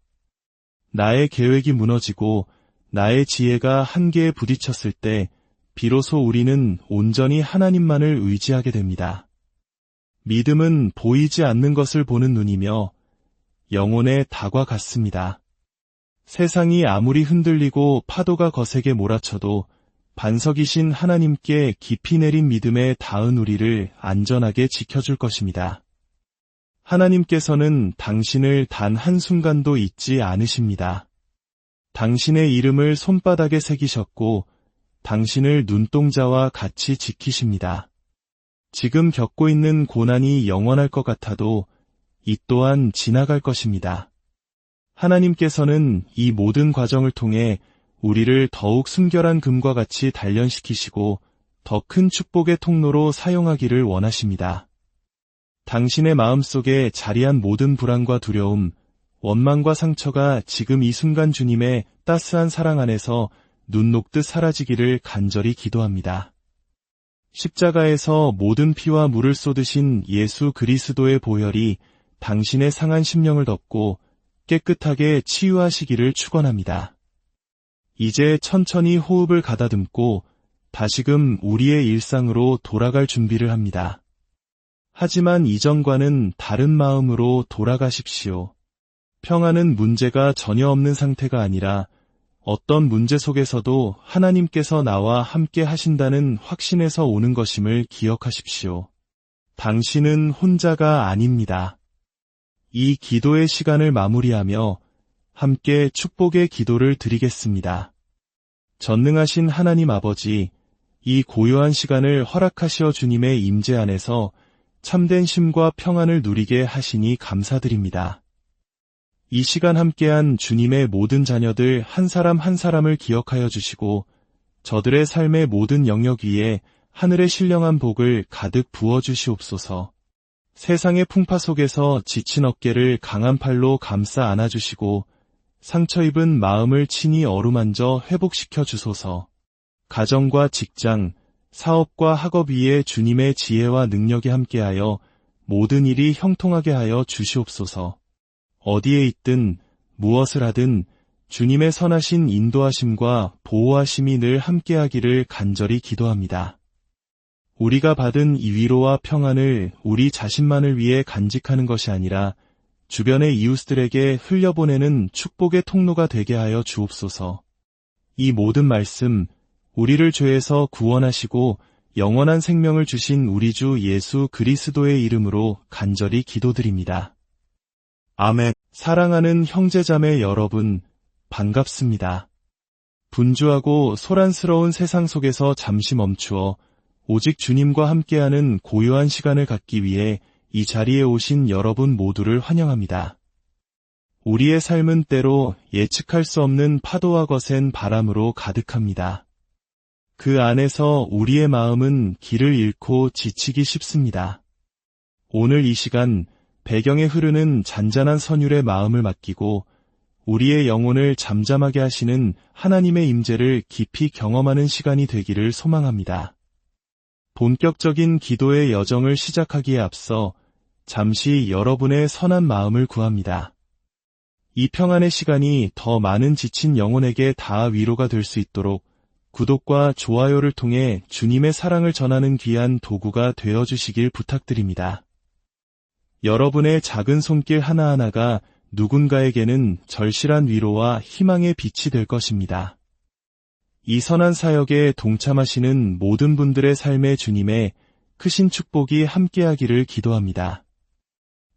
[SPEAKER 1] 나의 계획이 무너지고 나의 지혜가 한계에 부딪혔을 때 비로소 우리는 온전히 하나님만을 의지하게 됩니다. 믿음은 보이지 않는 것을 보는 눈이며 영혼의 닭과 같습니다. 세상이 아무리 흔들리고 파도가 거세게 몰아쳐도 반석이신 하나님께 깊이 내린 믿음에 닿은 우리를 안전하게 지켜줄 것입니다. 하나님께서는 당신을 단 한순간도 잊지 않으십니다. 당신의 이름을 손바닥에 새기셨고 당신을 눈동자와 같이 지키십니다. 지금 겪고 있는 고난이 영원할 것 같아도 이 또한 지나갈 것입니다. 하나님께서는 이 모든 과정을 통해 우리를 더욱 순결한 금과 같이 단련시키시고 더 큰 축복의 통로로 사용하기를 원하십니다. 당신의 마음속에 자리한 모든 불안과 두려움, 원망과 상처가 지금 이 순간 주님의 따스한 사랑 안에서 눈 녹듯 사라지기를 간절히 기도합니다. 십자가에서 모든 피와 물을 쏟으신 예수 그리스도의 보혈이 당신의 상한 심령을 덮고 깨끗하게 치유하시기를 축원합니다. 이제 천천히 호흡을 가다듬고 다시금 우리의 일상으로 돌아갈 준비를 합니다. 하지만 이전과는 다른 마음으로 돌아가십시오. 평안은 문제가 전혀 없는 상태가 아니라 어떤 문제 속에서도 하나님께서 나와 함께 하신다는 확신에서 오는 것임을 기억하십시오. 당신은 혼자가 아닙니다. 이 기도의 시간을 마무리하며 함께 축복의 기도를 드리겠습니다. 전능하신 하나님 아버지, 이 고요한 시간을 허락하시어 주님의 임재 안에서 참된 쉼과 평안을 누리게 하시니 감사드립니다. 이 시간 함께한 주님의 모든 자녀들 한 사람 한 사람을 기억하여 주시고 저들의 삶의 모든 영역 위에 하늘의 신령한 복을 가득 부어주시옵소서. 세상의 풍파 속에서 지친 어깨를 강한 팔로 감싸 안아주시고 상처 입은 마음을 친히 어루만져 회복시켜 주소서. 가정과 직장, 사업과 학업 위에 주님의 지혜와 능력이 함께하여 모든 일이 형통하게 하여 주시옵소서. 어디에 있든 무엇을 하든 주님의 선하신 인도하심과 보호하심이 늘 함께하기를 간절히 기도합니다. 우리가 받은 이 위로와 평안을 우리 자신만을 위해 간직하는 것이 아니라 주변의 이웃들에게 흘려보내는 축복의 통로가 되게 하여 주옵소서. 이 모든 말씀, 우리를 죄에서 구원하시고 영원한 생명을 주신 우리 주 예수 그리스도의 이름으로 간절히 기도드립니다. 아멘. 사랑하는 형제자매 여러분, 반갑습니다. 분주하고 소란스러운 세상 속에서 잠시 멈추어 오직 주님과 함께하는 고요한 시간을 갖기 위해 이 자리에 오신 여러분 모두를 환영합니다. 우리의 삶은 때로 예측할 수 없는 파도와 거센 바람으로 가득합니다. 그 안에서 우리의 마음은 길을 잃고 지치기 쉽습니다. 오늘 이 시간 배경에 흐르는 잔잔한 선율에 마음을 맡기고 우리의 영혼을 잠잠하게 하시는 하나님의 임재를 깊이 경험하는 시간이 되기를 소망합니다. 본격적인 기도의 여정을 시작하기에 앞서 잠시 여러분의 선한 마음을 구합니다. 이 평안의 시간이 더 많은 지친 영혼에게 닿아 위로가 될 수 있도록 구독과 좋아요를 통해 주님의 사랑을 전하는 귀한 도구가 되어주시길 부탁드립니다. 여러분의 작은 손길 하나하나가 누군가에게는 절실한 위로와 희망의 빛이 될 것입니다. 이 선한 사역에 동참하시는 모든 분들의 삶에 주님의 크신 축복이 함께하기를 기도합니다.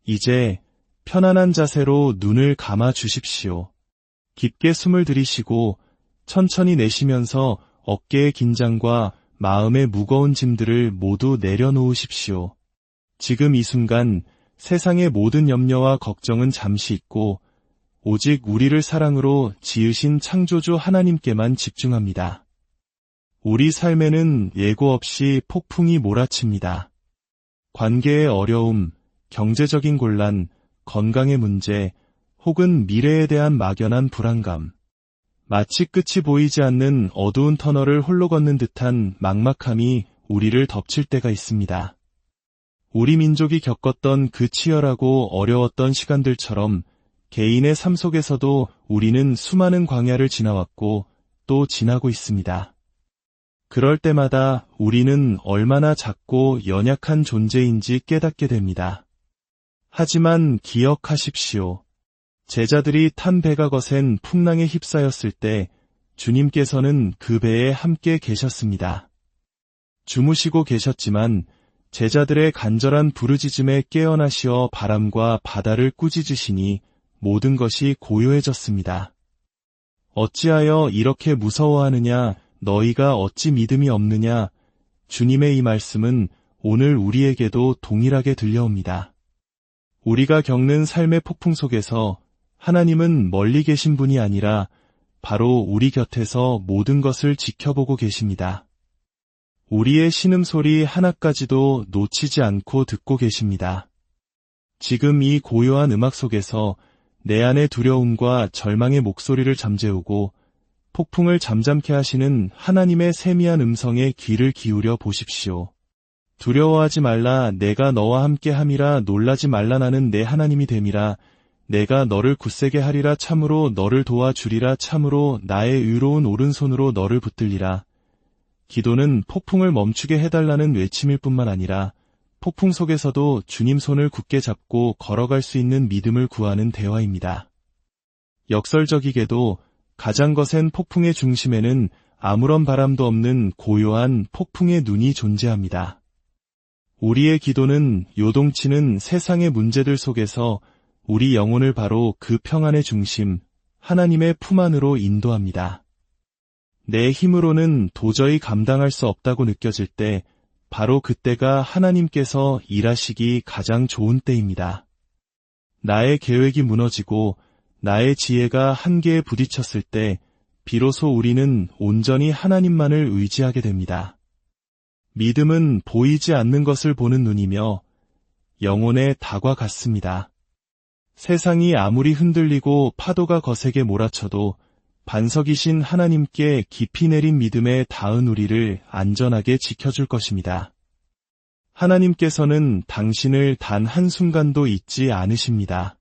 [SPEAKER 1] 이제 편안한 자세로 눈을 감아 주십시오. 깊게 숨을 들이쉬고 천천히 내쉬면서 어깨의 긴장과 마음의 무거운 짐들을 모두 내려놓으십시오. 지금 이 순간 세상의 모든 염려와 걱정은 잠시 잊고 오직 우리를 사랑으로 지으신 창조주 하나님께만 집중합니다. 우리 삶에는 예고 없이 폭풍이 몰아칩니다. 관계의 어려움, 경제적인 곤란, 건강의 문제, 혹은 미래에 대한 막연한 불안감. 마치 끝이 보이지 않는 어두운 터널을 홀로 걷는 듯한 막막함이 우리를 덮칠 때가 있습니다. 우리 민족이 겪었던 그 치열하고 어려웠던 시간들처럼 개인의 삶 속에서도 우리는 수많은 광야를 지나왔고 또 지나고 있습니다. 그럴 때마다 우리는 얼마나 작고 연약한 존재인지 깨닫게 됩니다. 하지만 기억하십시오. 제자들이 탄 배가 거센 풍랑에 휩싸였을 때 주님께서는 그 배에 함께 계셨습니다. 주무시고 계셨지만 제자들의 간절한 부르짖음에 깨어나시어 바람과 바다를 꾸짖으시니 모든 것이 고요해졌습니다. 어찌하여 이렇게 무서워하느냐, 너희가 어찌 믿음이 없느냐. 주님의 이 말씀은 오늘 우리에게도 동일하게 들려옵니다. 우리가 겪는 삶의 폭풍 속에서 하나님은 멀리 계신 분이 아니라 바로 우리 곁에서 모든 것을 지켜보고 계십니다. 우리의 신음소리 하나까지도 놓치지 않고 듣고 계십니다. 지금 이 고요한 음악 속에서 내 안의 두려움과 절망의 목소리를 잠재우고 폭풍을 잠잠케 하시는 하나님의 세미한 음성에 귀를 기울여 보십시오. 두려워하지 말라, 내가 너와 함께 함이라. 놀라지 말라, 나는 내 하나님이 됨이라. 내가 너를 굳세게 하리라. 참으로 너를 도와주리라. 참으로 나의 의로운 오른손으로 너를 붙들리라. 기도는 폭풍을 멈추게 해달라는 외침일 뿐만 아니라 폭풍 속에서도 주님 손을 굳게 잡고 걸어갈 수 있는 믿음을 구하는 대화입니다. 역설적이게도 가장 거센 폭풍의 중심에는 아무런 바람도 없는 고요한 폭풍의 눈이 존재합니다. 우리의 기도는 요동치는 세상의 문제들 속에서 우리 영혼을 바로 그 평안의 중심, 하나님의 품 안으로 인도합니다. 내 힘으로는 도저히 감당할 수 없다고 느껴질 때 바로 그때가 하나님께서 일하시기 가장 좋은 때입니다. 나의 계획이 무너지고 나의 지혜가 한계에 부딪혔을 때 비로소 우리는 온전히 하나님만을 의지하게 됩니다. 믿음은 보이지 않는 것을 보는 눈이며 영혼의 닭과 같습니다. 세상이 아무리 흔들리고 파도가 거세게 몰아쳐도 반석이신 하나님께 깊이 내린 믿음에 닿은 우리를 안전하게 지켜줄 것입니다. 하나님께서는 당신을 단 한순간도 잊지 않으십니다.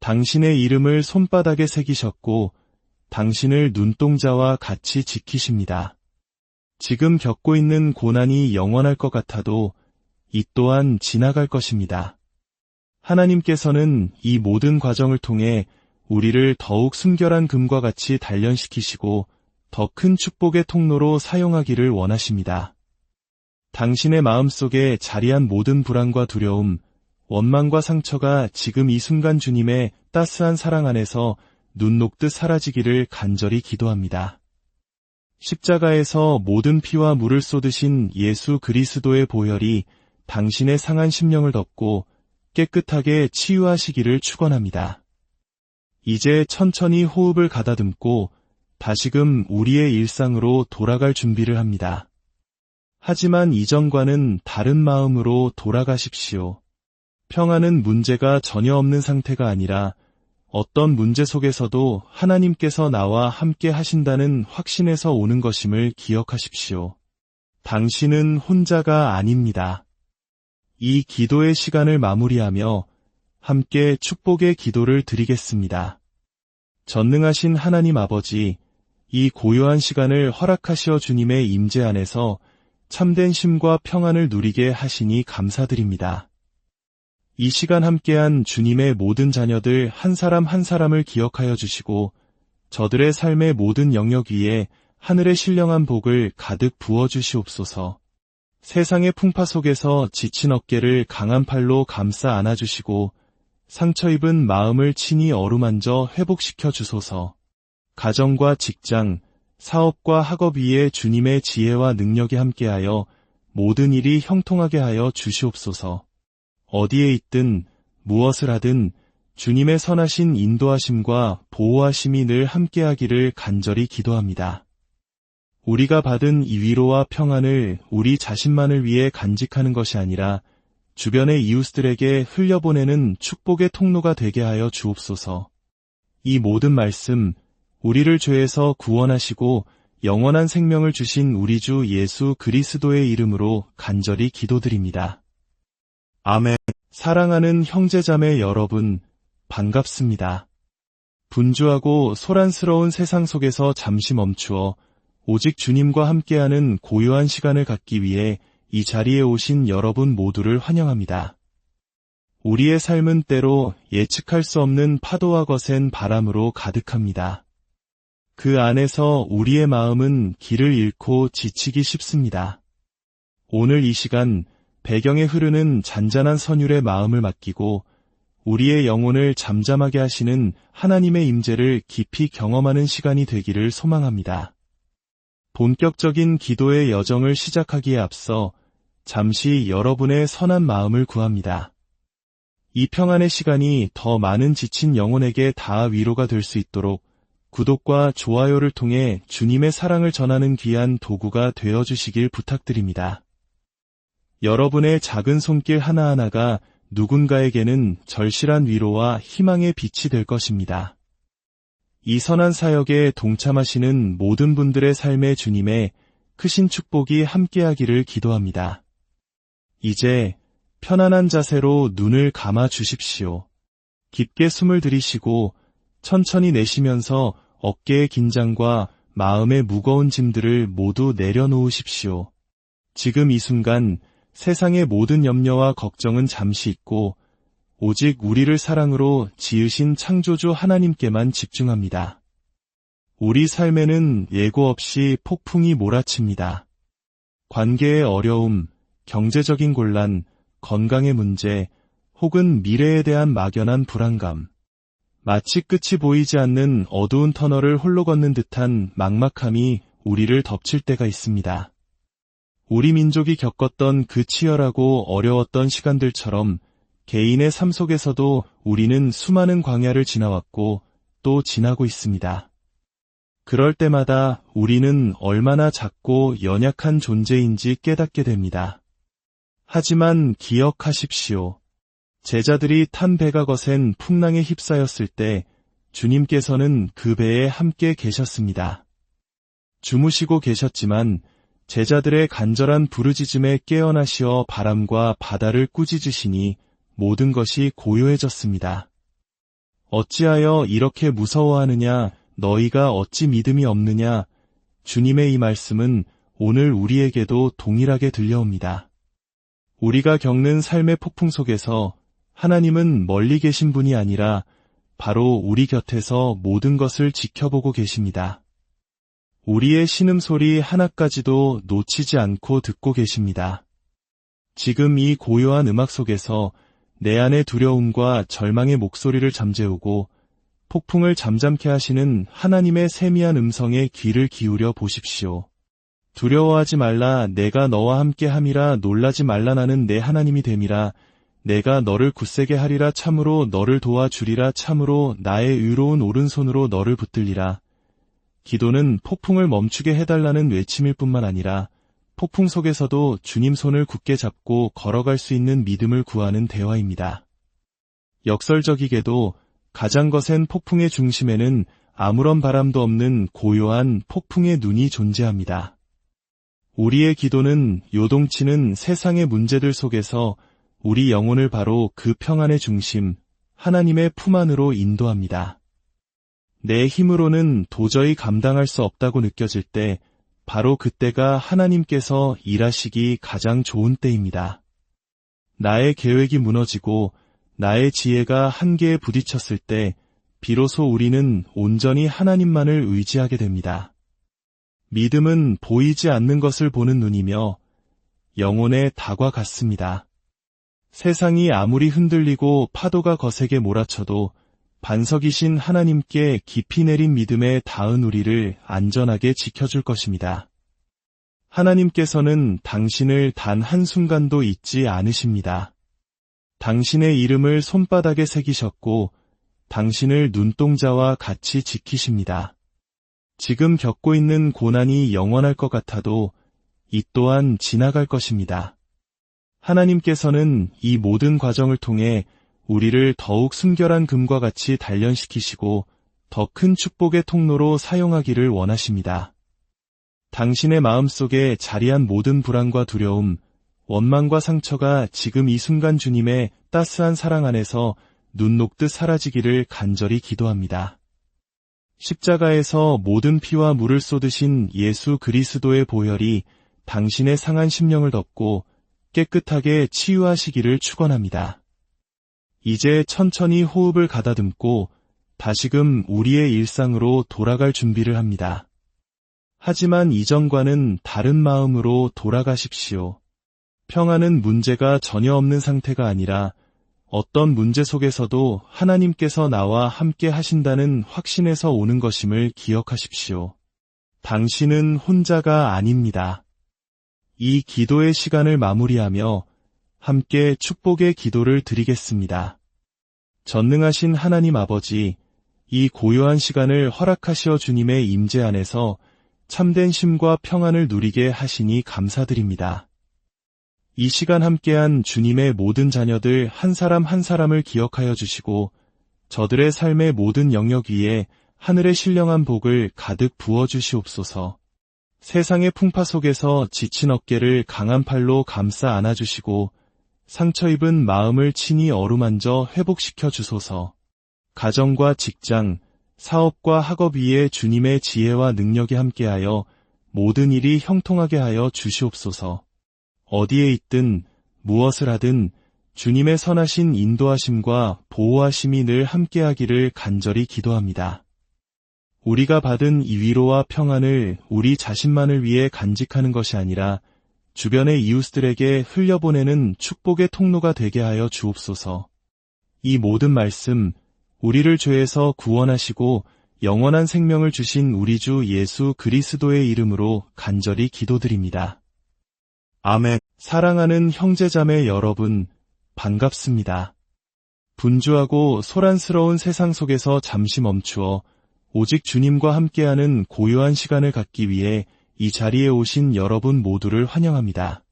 [SPEAKER 1] 당신의 이름을 손바닥에 새기셨고 당신을 눈동자와 같이 지키십니다. 지금 겪고 있는 고난이 영원할 것 같아도 이 또한 지나갈 것입니다. 하나님께서는 이 모든 과정을 통해 우리를 더욱 순결한 금과 같이 단련시키시고 더 큰 축복의 통로로 사용하기를 원하십니다. 당신의 마음속에 자리한 모든 불안과 두려움, 원망과 상처가 지금 이 순간 주님의 따스한 사랑 안에서 눈 녹듯 사라지기를 간절히 기도합니다. 십자가에서 모든 피와 물을 쏟으신 예수 그리스도의 보혈이 당신의 상한 심령을 덮고 깨끗하게 치유하시기를 축원합니다. 이제 천천히 호흡을 가다듬고 다시금 우리의 일상으로 돌아갈 준비를 합니다. 하지만 이전과는 다른 마음으로 돌아가십시오. 평안은 문제가 전혀 없는 상태가 아니라 어떤 문제 속에서도 하나님께서 나와 함께 하신다는 확신에서 오는 것임을 기억하십시오. 당신은 혼자가 아닙니다. 이 기도의 시간을 마무리하며 함께 축복의 기도를 드리겠습니다. 전능하신 하나님 아버지, 이 고요한 시간을 허락하시어 주님의 임재 안에서 참된 쉼과 평안을 누리게 하시니 감사드립니다. 이 시간 함께한 주님의 모든 자녀들 한 사람 한 사람을 기억하여 주시고 저들의 삶의 모든 영역 위에 하늘의 신령한 복을 가득 부어주시옵소서. 세상의 풍파 속에서 지친 어깨를 강한 팔로 감싸 안아주시고 상처 입은 마음을 친히 어루만져 회복시켜 주소서. 가정과 직장, 사업과 학업 위에 주님의 지혜와 능력이 함께하여 모든 일이 형통하게 하여 주시옵소서. 어디에 있든 무엇을 하든 주님의 선하신 인도하심과 보호하심이 늘 함께하기를 간절히 기도합니다. 우리가 받은 이 위로와 평안을 우리 자신만을 위해 간직하는 것이 아니라 주변의 이웃들에게 흘려보내는 축복의 통로가 되게 하여 주옵소서. 이 모든 말씀, 우리를 죄에서 구원하시고 영원한 생명을 주신 우리 주 예수 그리스도의 이름으로 간절히 기도드립니다. 아멘. 사랑하는 형제자매 여러분, 반갑습니다. 분주하고 소란스러운 세상 속에서 잠시 멈추어 오직 주님과 함께하는 고요한 시간을 갖기 위해 이 자리에 오신 여러분 모두를 환영합니다. 우리의 삶은 때로 예측할 수 없는 파도와 거센 바람으로 가득합니다. 그 안에서 우리의 마음은 길을 잃고 지치기 쉽습니다. 오늘 이 시간 배경에 흐르는 잔잔한 선율의 마음을 맡기고 우리의 영혼을 잠잠하게 하시는 하나님의 임재를 깊이 경험하는 시간이 되기를 소망합니다. 본격적인 기도의 여정을 시작하기에 앞서 잠시 여러분의 선한 마음을 구합니다. 이 평안의 시간이 더 많은 지친 영혼에게 닿아 위로가 될 수 있도록 구독과 좋아요를 통해 주님의 사랑을 전하는 귀한 도구가 되어주시길 부탁드립니다. 여러분의 작은 손길 하나하나가 누군가에게는 절실한 위로와 희망의 빛이 될 것입니다. 이 선한 사역에 동참하시는 모든 분들의 삶에 주님의 크신 축복이 함께하기를 기도합니다. 이제 편안한 자세로 눈을 감아 주십시오. 깊게 숨을 들이쉬고 천천히 내쉬면서 어깨의 긴장과 마음의 무거운 짐들을 모두 내려놓으십시오. 지금 이 순간 세상의 모든 염려와 걱정은 잠시 잊고 오직 우리를 사랑으로 지으신 창조주 하나님께만 집중합니다. 우리 삶에는 예고 없이 폭풍이 몰아칩니다. 관계의 어려움, 경제적인 곤란, 건강의 문제, 혹은 미래에 대한 막연한 불안감. 마치 끝이 보이지 않는 어두운 터널을 홀로 걷는 듯한 막막함이 우리를 덮칠 때가 있습니다. 우리 민족이 겪었던 그 치열하고 어려웠던 시간들처럼 개인의 삶 속에서도 우리는 수많은 광야를 지나왔고 또 지나고 있습니다. 그럴 때마다 우리는 얼마나 작고 연약한 존재인지 깨닫게 됩니다. 하지만 기억하십시오. 제자들이 탄 배가 거센 풍랑에 휩싸였을 때 주님께서는 그 배에 함께 계셨습니다. 주무시고 계셨지만 제자들의 간절한 부르짖음에 깨어나시어 바람과 바다를 꾸짖으시니 모든 것이 고요해졌습니다. 어찌하여 이렇게 무서워하느냐, 너희가 어찌 믿음이 없느냐. 주님의 이 말씀은 오늘 우리에게도 동일하게 들려옵니다. 우리가 겪는 삶의 폭풍 속에서 하나님은 멀리 계신 분이 아니라 바로 우리 곁에서 모든 것을 지켜보고 계십니다. 우리의 신음소리 하나까지도 놓치지 않고 듣고 계십니다. 지금 이 고요한 음악 속에서 내 안의 두려움과 절망의 목소리를 잠재우고 폭풍을 잠잠케 하시는 하나님의 세미한 음성에 귀를 기울여 보십시오. 두려워하지 말라. 내가 너와 함께 함이라. 놀라지 말라. 나는 내 하나님이 됨이라. 내가 너를 굳세게 하리라. 참으로 너를 도와주리라. 참으로 나의 의로운 오른손으로 너를 붙들리라. 기도는 폭풍을 멈추게 해달라는 외침일 뿐만 아니라 폭풍 속에서도 주님 손을 굳게 잡고 걸어갈 수 있는 믿음을 구하는 대화입니다. 역설적이게도 가장 거센 폭풍의 중심에는 아무런 바람도 없는 고요한 폭풍의 눈이 존재합니다. 우리의 기도는 요동치는 세상의 문제들 속에서 우리 영혼을 바로 그 평안의 중심, 하나님의 품 안으로 인도합니다. 내 힘으로는 도저히 감당할 수 없다고 느껴질 때 바로 그때가 하나님께서 일하시기 가장 좋은 때입니다. 나의 계획이 무너지고 나의 지혜가 한계에 부딪혔을 때 비로소 우리는 온전히 하나님만을 의지하게 됩니다. 믿음은 보이지 않는 것을 보는 눈이며 영혼의 닭과 같습니다. 세상이 아무리 흔들리고 파도가 거세게 몰아쳐도 반석이신 하나님께 깊이 내린 믿음에 닿은 우리를 안전하게 지켜줄 것입니다. 하나님께서는 당신을 단 한순간도 잊지 않으십니다. 당신의 이름을 손바닥에 새기셨고 당신을 눈동자와 같이 지키십니다. 지금 겪고 있는 고난이 영원할 것 같아도 이 또한 지나갈 것입니다. 하나님께서는 이 모든 과정을 통해 우리를 더욱 순결한 금과 같이 단련시키시고 더 큰 축복의 통로로 사용하기를 원하십니다. 당신의 마음속에 자리한 모든 불안과 두려움, 원망과 상처가 지금 이 순간 주님의 따스한 사랑 안에서 눈 녹듯 사라지기를 간절히 기도합니다. 십자가에서 모든 피와 물을 쏟으신 예수 그리스도의 보혈이 당신의 상한 심령을 덮고 깨끗하게 치유하시기를 축원합니다. 이제 천천히 호흡을 가다듬고 다시금 우리의 일상으로 돌아갈 준비를 합니다. 하지만 이전과는 다른 마음으로 돌아가십시오. 평안은 문제가 전혀 없는 상태가 아니라 어떤 문제 속에서도 하나님께서 나와 함께 하신다는 확신에서 오는 것임을 기억하십시오. 당신은 혼자가 아닙니다. 이 기도의 시간을 마무리하며 함께 축복의 기도를 드리겠습니다. 전능하신 하나님 아버지, 이 고요한 시간을 허락하시어 주님의 임재 안에서 참된 쉼과 평안을 누리게 하시니 감사드립니다. 이 시간 함께한 주님의 모든 자녀들 한 사람 한 사람을 기억하여 주시고 저들의 삶의 모든 영역 위에 하늘의 신령한 복을 가득 부어주시옵소서. 세상의 풍파 속에서 지친 어깨를 강한 팔로 감싸 안아주시고 상처 입은 마음을 친히 어루만져 회복시켜 주소서. 가정과 직장, 사업과 학업 위에 주님의 지혜와 능력이 함께하여 모든 일이 형통하게 하여 주시옵소서. 어디에 있든 무엇을 하든 주님의 선하신 인도하심과 보호하심이 늘 함께하기를 간절히 기도합니다. 우리가 받은 이 위로와 평안을 우리 자신만을 위해 간직하는 것이 아니라 주변의 이웃들에게 흘려보내는 축복의 통로가 되게 하여 주옵소서. 이 모든 말씀, 우리를 죄에서 구원하시고 영원한 생명을 주신 우리 주 예수 그리스도의 이름으로 간절히 기도드립니다. 아멘. 사랑하는 형제자매 여러분, 반갑습니다. 분주하고 소란스러운 세상 속에서 잠시 멈추어 오직 주님과 함께하는 고요한 시간을 갖기 위해 이 자리에 오신 여러분 모두를 환영합니다.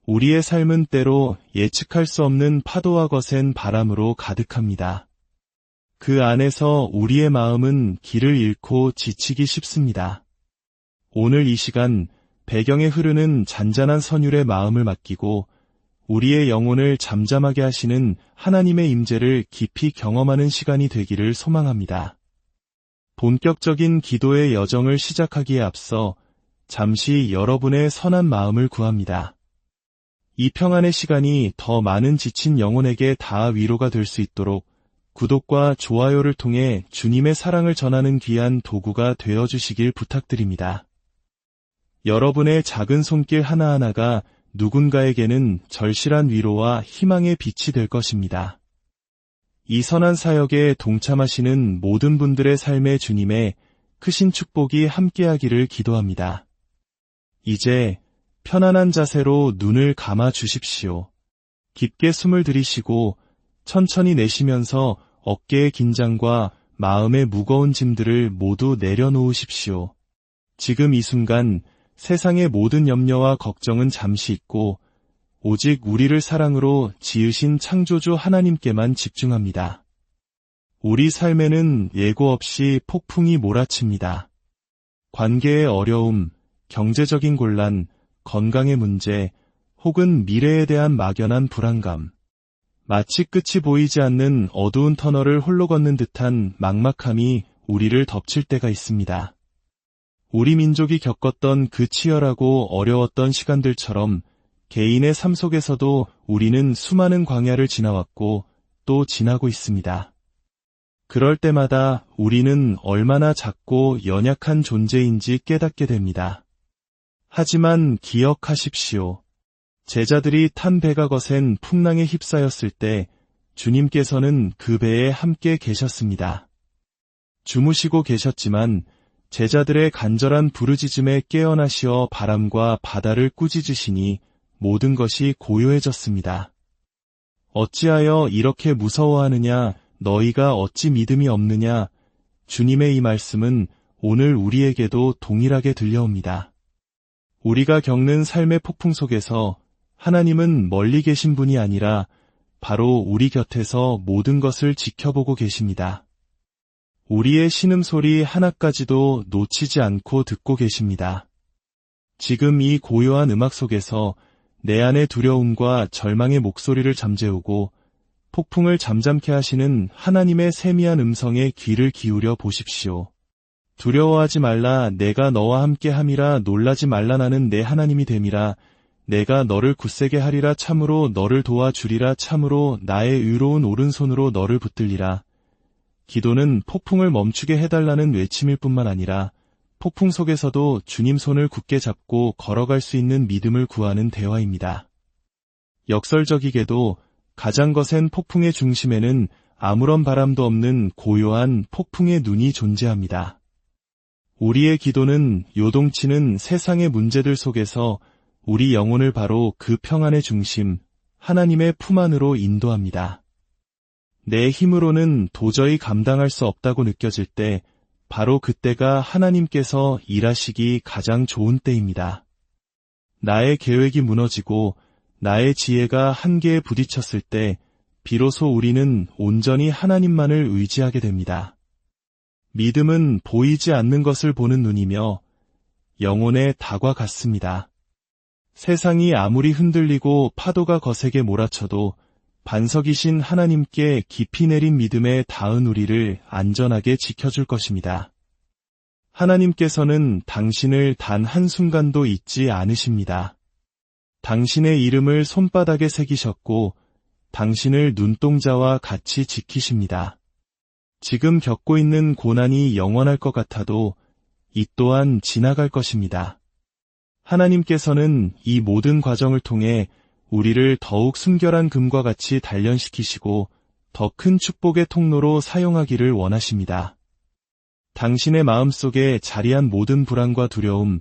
[SPEAKER 1] 우리의 삶은 때로 예측할 수 없는 파도와 거센 바람으로 가득합니다. 그 안에서 우리의 마음은 길을 잃고 지치기 쉽습니다. 오늘 이 시간 배경에 흐르는 잔잔한 선율의 마음을 맡기고 우리의 영혼을 잠잠하게 하시는 하나님의 임재를 깊이 경험하는 시간이 되기를 소망합니다. 본격적인 기도의 여정을 시작하기에 앞서 잠시 여러분의 선한 마음을 구합니다. 이 평안의 시간이 더 많은 지친 영혼에게 다 위로가 될 수 있도록 구독과 좋아요를 통해 주님의 사랑을 전하는 귀한 도구가 되어주시길 부탁드립니다. 여러분의 작은 손길 하나하나가 누군가에게는 절실한 위로와 희망의 빛이 될 것입니다. 이 선한 사역에 동참하시는 모든 분들의 삶에 주님의 크신 축복이 함께하기를 기도합니다. 이제 편안한 자세로 눈을 감아 주십시오. 깊게 숨을 들이쉬고 천천히 내쉬면서 어깨의 긴장과 마음의 무거운 짐들을 모두 내려놓으십시오. 지금 이 순간 세상의 모든 염려와 걱정은 잠시 잊고 오직 우리를 사랑으로 지으신 창조주 하나님께만 집중합니다. 우리 삶에는 예고 없이 폭풍이 몰아칩니다. 관계의 어려움, 경제적인 곤란, 건강의 문제, 혹은 미래에 대한 막연한 불안감. 마치 끝이 보이지 않는 어두운 터널을 홀로 걷는 듯한 막막함이 우리를 덮칠 때가 있습니다. 우리 민족이 겪었던 그 치열하고 어려웠던 시간들처럼 개인의 삶 속에서도 우리는 수많은 광야를 지나왔고 또 지나고 있습니다. 그럴 때마다 우리는 얼마나 작고 연약한 존재인지 깨닫게 됩니다. 하지만 기억하십시오. 제자들이 탄 배가 거센 풍랑에 휩싸였을 때 주님께서는 그 배에 함께 계셨습니다. 주무시고 계셨지만 제자들의 간절한 부르짖음에 깨어나시어 바람과 바다를 꾸짖으시니 모든 것이 고요해졌습니다. 어찌하여 이렇게 무서워하느냐, 너희가 어찌 믿음이 없느냐. 주님의 이 말씀은 오늘 우리에게도 동일하게 들려옵니다. 우리가 겪는 삶의 폭풍 속에서 하나님은 멀리 계신 분이 아니라 바로 우리 곁에서 모든 것을 지켜보고 계십니다. 우리의 신음소리 하나까지도 놓치지 않고 듣고 계십니다. 지금 이 고요한 음악 속에서 내 안의 두려움과 절망의 목소리를 잠재우고 폭풍을 잠잠케 하시는 하나님의 세미한 음성에 귀를 기울여 보십시오. 두려워하지 말라, 내가 너와 함께 함이라. 놀라지 말라, 나는 내 하나님이 됨이라. 내가 너를 굳세게 하리라. 참으로 너를 도와주리라. 참으로 나의 의로운 오른손으로 너를 붙들리라. 기도는 폭풍을 멈추게 해달라는 외침일 뿐만 아니라 폭풍 속에서도 주님 손을 굳게 잡고 걸어갈 수 있는 믿음을 구하는 대화입니다. 역설적이게도 가장 거센 폭풍의 중심에는 아무런 바람도 없는 고요한 폭풍의 눈이 존재합니다. 우리의 기도는 요동치는 세상의 문제들 속에서 우리 영혼을 바로 그 평안의 중심, 하나님의 품 안으로 인도합니다. 내 힘으로는 도저히 감당할 수 없다고 느껴질 때 바로 그때가 하나님께서 일하시기 가장 좋은 때입니다. 나의 계획이 무너지고 나의 지혜가 한계에 부딪혔을 때 비로소 우리는 온전히 하나님만을 의지하게 됩니다. 믿음은 보이지 않는 것을 보는 눈이며 영혼의 닭과 같습니다. 세상이 아무리 흔들리고 파도가 거세게 몰아쳐도 반석이신 하나님께 깊이 내린 믿음에 닿은 우리를 안전하게 지켜줄 것입니다. 하나님께서는 당신을 단 한순간도 잊지 않으십니다. 당신의 이름을 손바닥에 새기셨고 당신을 눈동자와 같이 지키십니다. 지금 겪고 있는 고난이 영원할 것 같아도 이 또한 지나갈 것입니다. 하나님께서는 이 모든 과정을 통해 우리를 더욱 순결한 금과 같이 단련시키시고 더 큰 축복의 통로로 사용하기를 원하십니다. 당신의 마음속에 자리한 모든 불안과 두려움,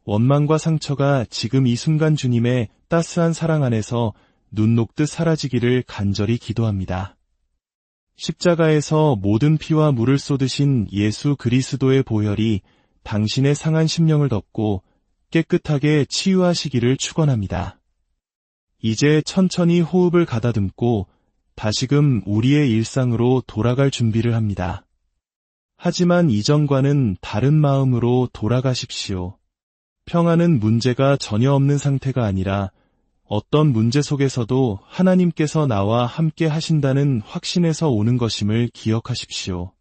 [SPEAKER 1] 원망과 상처가 지금 이 순간 주님의 따스한 사랑 안에서 눈 녹듯 사라지기를 간절히 기도합니다. 십자가에서 모든 피와 물을 쏟으신 예수 그리스도의 보혈이 당신의 상한 심령을 덮고 깨끗하게 치유하시기를 축원합니다. 이제 천천히 호흡을 가다듬고 다시금 우리의 일상으로 돌아갈 준비를 합니다. 하지만 이전과는 다른 마음으로 돌아가십시오. 평안은 문제가 전혀 없는 상태가 아니라 어떤 문제 속에서도 하나님께서 나와 함께 하신다는 확신에서 오는 것임을 기억하십시오.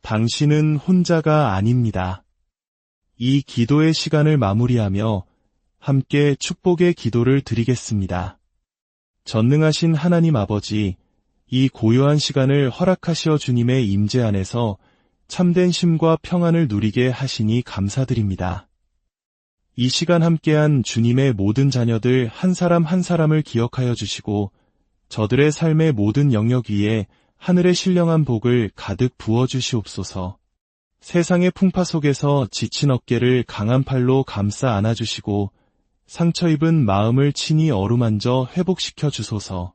[SPEAKER 1] 당신은 혼자가 아닙니다. 이 기도의 시간을 마무리하며 함께 축복의 기도를 드리겠습니다. 전능하신 하나님 아버지, 이 고요한 시간을 허락하시어 주님의 임재 안에서 참된 쉼과 평안을 누리게 하시니 감사드립니다. 이 시간 함께한 주님의 모든 자녀들 한 사람 한 사람을 기억하여 주시고 저들의 삶의 모든 영역 위에 하늘의 신령한 복을 가득 부어주시옵소서. 세상의 풍파 속에서 지친 어깨를 강한 팔로 감싸 안아주시고 상처 입은 마음을 친히 어루만져 회복시켜 주소서.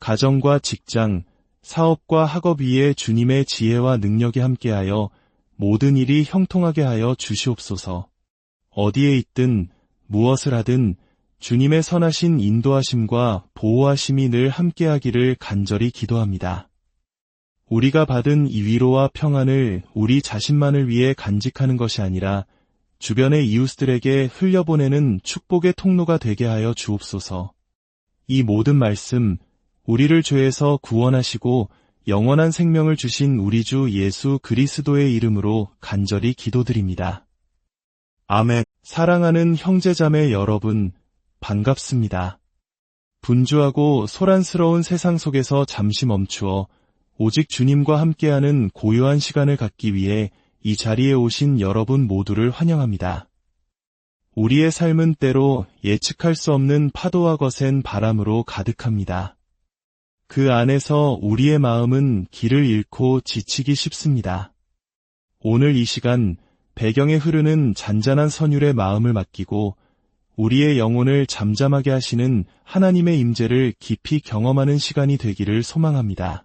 [SPEAKER 1] 가정과 직장, 사업과 학업 위에 주님의 지혜와 능력이 함께하여 모든 일이 형통하게 하여 주시옵소서. 어디에 있든 무엇을 하든 주님의 선하신 인도하심과 보호하심이 늘 함께하기를 간절히 기도합니다. 우리가 받은 이 위로와 평안을 우리 자신만을 위해 간직하는 것이 아니라 주변의 이웃들에게 흘려보내는 축복의 통로가 되게 하여 주옵소서. 이 모든 말씀, 우리를 죄에서 구원하시고 영원한 생명을 주신 우리 주 예수 그리스도의 이름으로 간절히 기도드립니다. 아멘. 사랑하는 형제자매 여러분, 반갑습니다. 분주하고 소란스러운 세상 속에서 잠시 멈추어 오직 주님과 함께하는 고요한 시간을 갖기 위해 이 자리에 오신 여러분 모두를 환영합니다. 우리의 삶은 때로 예측할 수 없는 파도와 거센 바람으로 가득합니다. 그 안에서 우리의 마음은 길을 잃고 지치기 쉽습니다. 오늘 이 시간 배경에 흐르는 잔잔한 선율의 마음을 맡기고 우리의 영혼을 잠잠하게 하시는 하나님의 임재를 깊이 경험하는 시간이 되기를 소망합니다.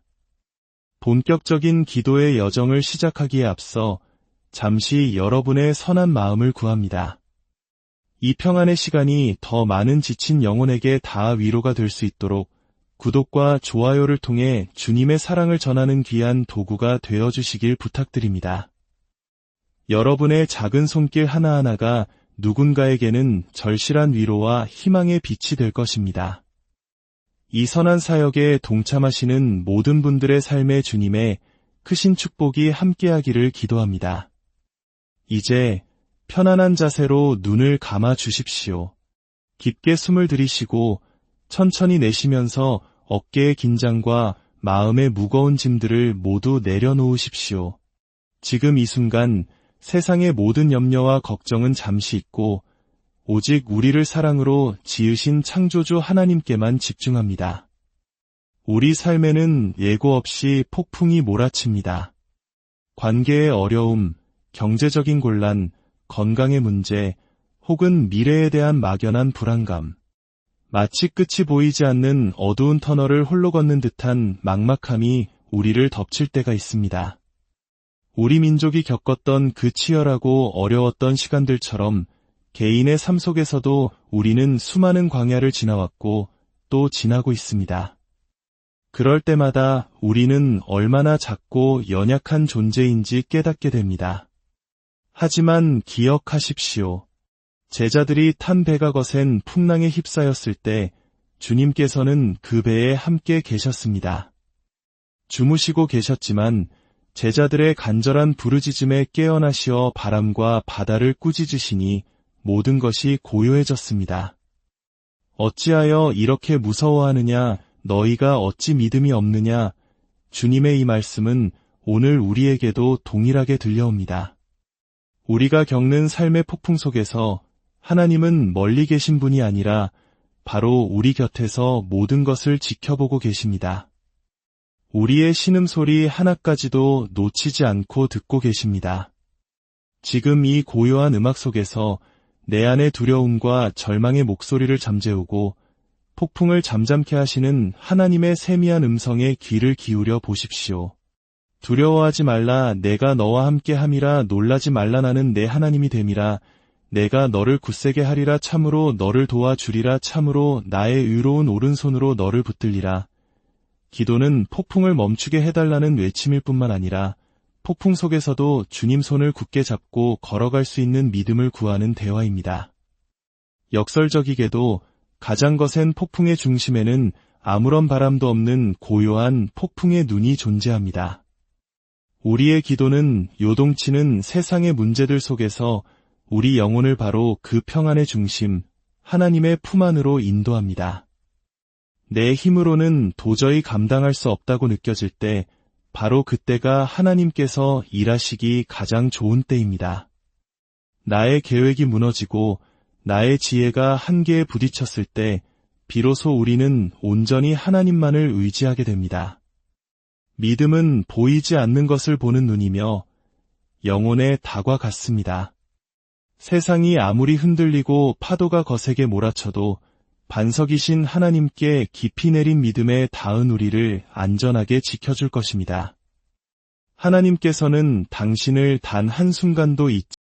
[SPEAKER 1] 본격적인 기도의 여정을 시작하기에 앞서 잠시 여러분의 선한 마음을 구합니다. 이 평안의 시간이 더 많은 지친 영혼에게 닿아 위로가 될 수 있도록 구독과 좋아요를 통해 주님의 사랑을 전하는 귀한 도구가 되어주시길 부탁드립니다. 여러분의 작은 손길 하나하나가 누군가에게는 절실한 위로와 희망의 빛이 될 것입니다. 이 선한 사역에 동참하시는 모든 분들의 삶에 주님의 크신 축복이 함께하기를 기도합니다. 이제 편안한 자세로 눈을 감아 주십시오. 깊게 숨을 들이쉬고 천천히 내쉬면서 어깨의 긴장과 마음의 무거운 짐들을 모두 내려놓으십시오. 지금 이 순간 세상의 모든 염려와 걱정은 잠시 잊고 오직 우리를 사랑으로 지으신 창조주 하나님께만 집중합니다. 우리 삶에는 예고 없이 폭풍이 몰아칩니다. 관계의 어려움, 경제적인 곤란, 건강의 문제, 혹은 미래에 대한 막연한 불안감. 마치 끝이 보이지 않는 어두운 터널을 홀로 걷는 듯한 막막함이 우리를 덮칠 때가 있습니다. 우리 민족이 겪었던 그 치열하고 어려웠던 시간들처럼 개인의 삶 속에서도 우리는 수많은 광야를 지나왔고 또 지나고 있습니다. 그럴 때마다 우리는 얼마나 작고 연약한 존재인지 깨닫게 됩니다. 하지만 기억하십시오. 제자들이 탄 배가 거센 풍랑에 휩싸였을 때 주님께서는 그 배에 함께 계셨습니다. 주무시고 계셨지만 제자들의 간절한 부르짖음에 깨어나시어 바람과 바다를 꾸짖으시니 모든 것이 고요해졌습니다. 어찌하여 이렇게 무서워하느냐, 너희가 어찌 믿음이 없느냐. 주님의 이 말씀은 오늘 우리에게도 동일하게 들려옵니다. 우리가 겪는 삶의 폭풍 속에서 하나님은 멀리 계신 분이 아니라 바로 우리 곁에서 모든 것을 지켜보고 계십니다. 우리의 신음소리 하나까지도 놓치지 않고 듣고 계십니다. 지금 이 고요한 음악 속에서 내 안의 두려움과 절망의 목소리를 잠재우고 폭풍을 잠잠케 하시는 하나님의 세미한 음성에 귀를 기울여 보십시오. 두려워하지 말라, 내가 너와 함께 함이라. 놀라지 말라, 나는 내 하나님이 됨이라. 내가 너를 굳세게 하리라. 참으로 너를 도와주리라. 참으로 나의 의로운 오른손으로 너를 붙들리라. 기도는 폭풍을 멈추게 해달라는 외침일 뿐만 아니라 폭풍 속에서도 주님 손을 굳게 잡고 걸어갈 수 있는 믿음을 구하는 대화입니다. 역설적이게도 가장 거센 폭풍의 중심에는 아무런 바람도 없는 고요한 폭풍의 눈이 존재합니다. 우리의 기도는 요동치는 세상의 문제들 속에서 우리 영혼을 바로 그 평안의 중심, 하나님의 품 안으로 인도합니다. 내 힘으로는 도저히 감당할 수 없다고 느껴질 때 바로 그때가 하나님께서 일하시기 가장 좋은 때입니다. 나의 계획이 무너지고 나의 지혜가 한계에 부딪혔을 때 비로소 우리는 온전히 하나님만을 의지하게 됩니다. 믿음은 보이지 않는 것을 보는 눈이며 영혼의 닭과 같습니다. 세상이 아무리 흔들리고 파도가 거세게 몰아쳐도 반석이신 하나님께 깊이 내린 믿음에 닿은 우리를 안전하게 지켜줄 것입니다. 하나님께서는 당신을 단 한순간도 잊지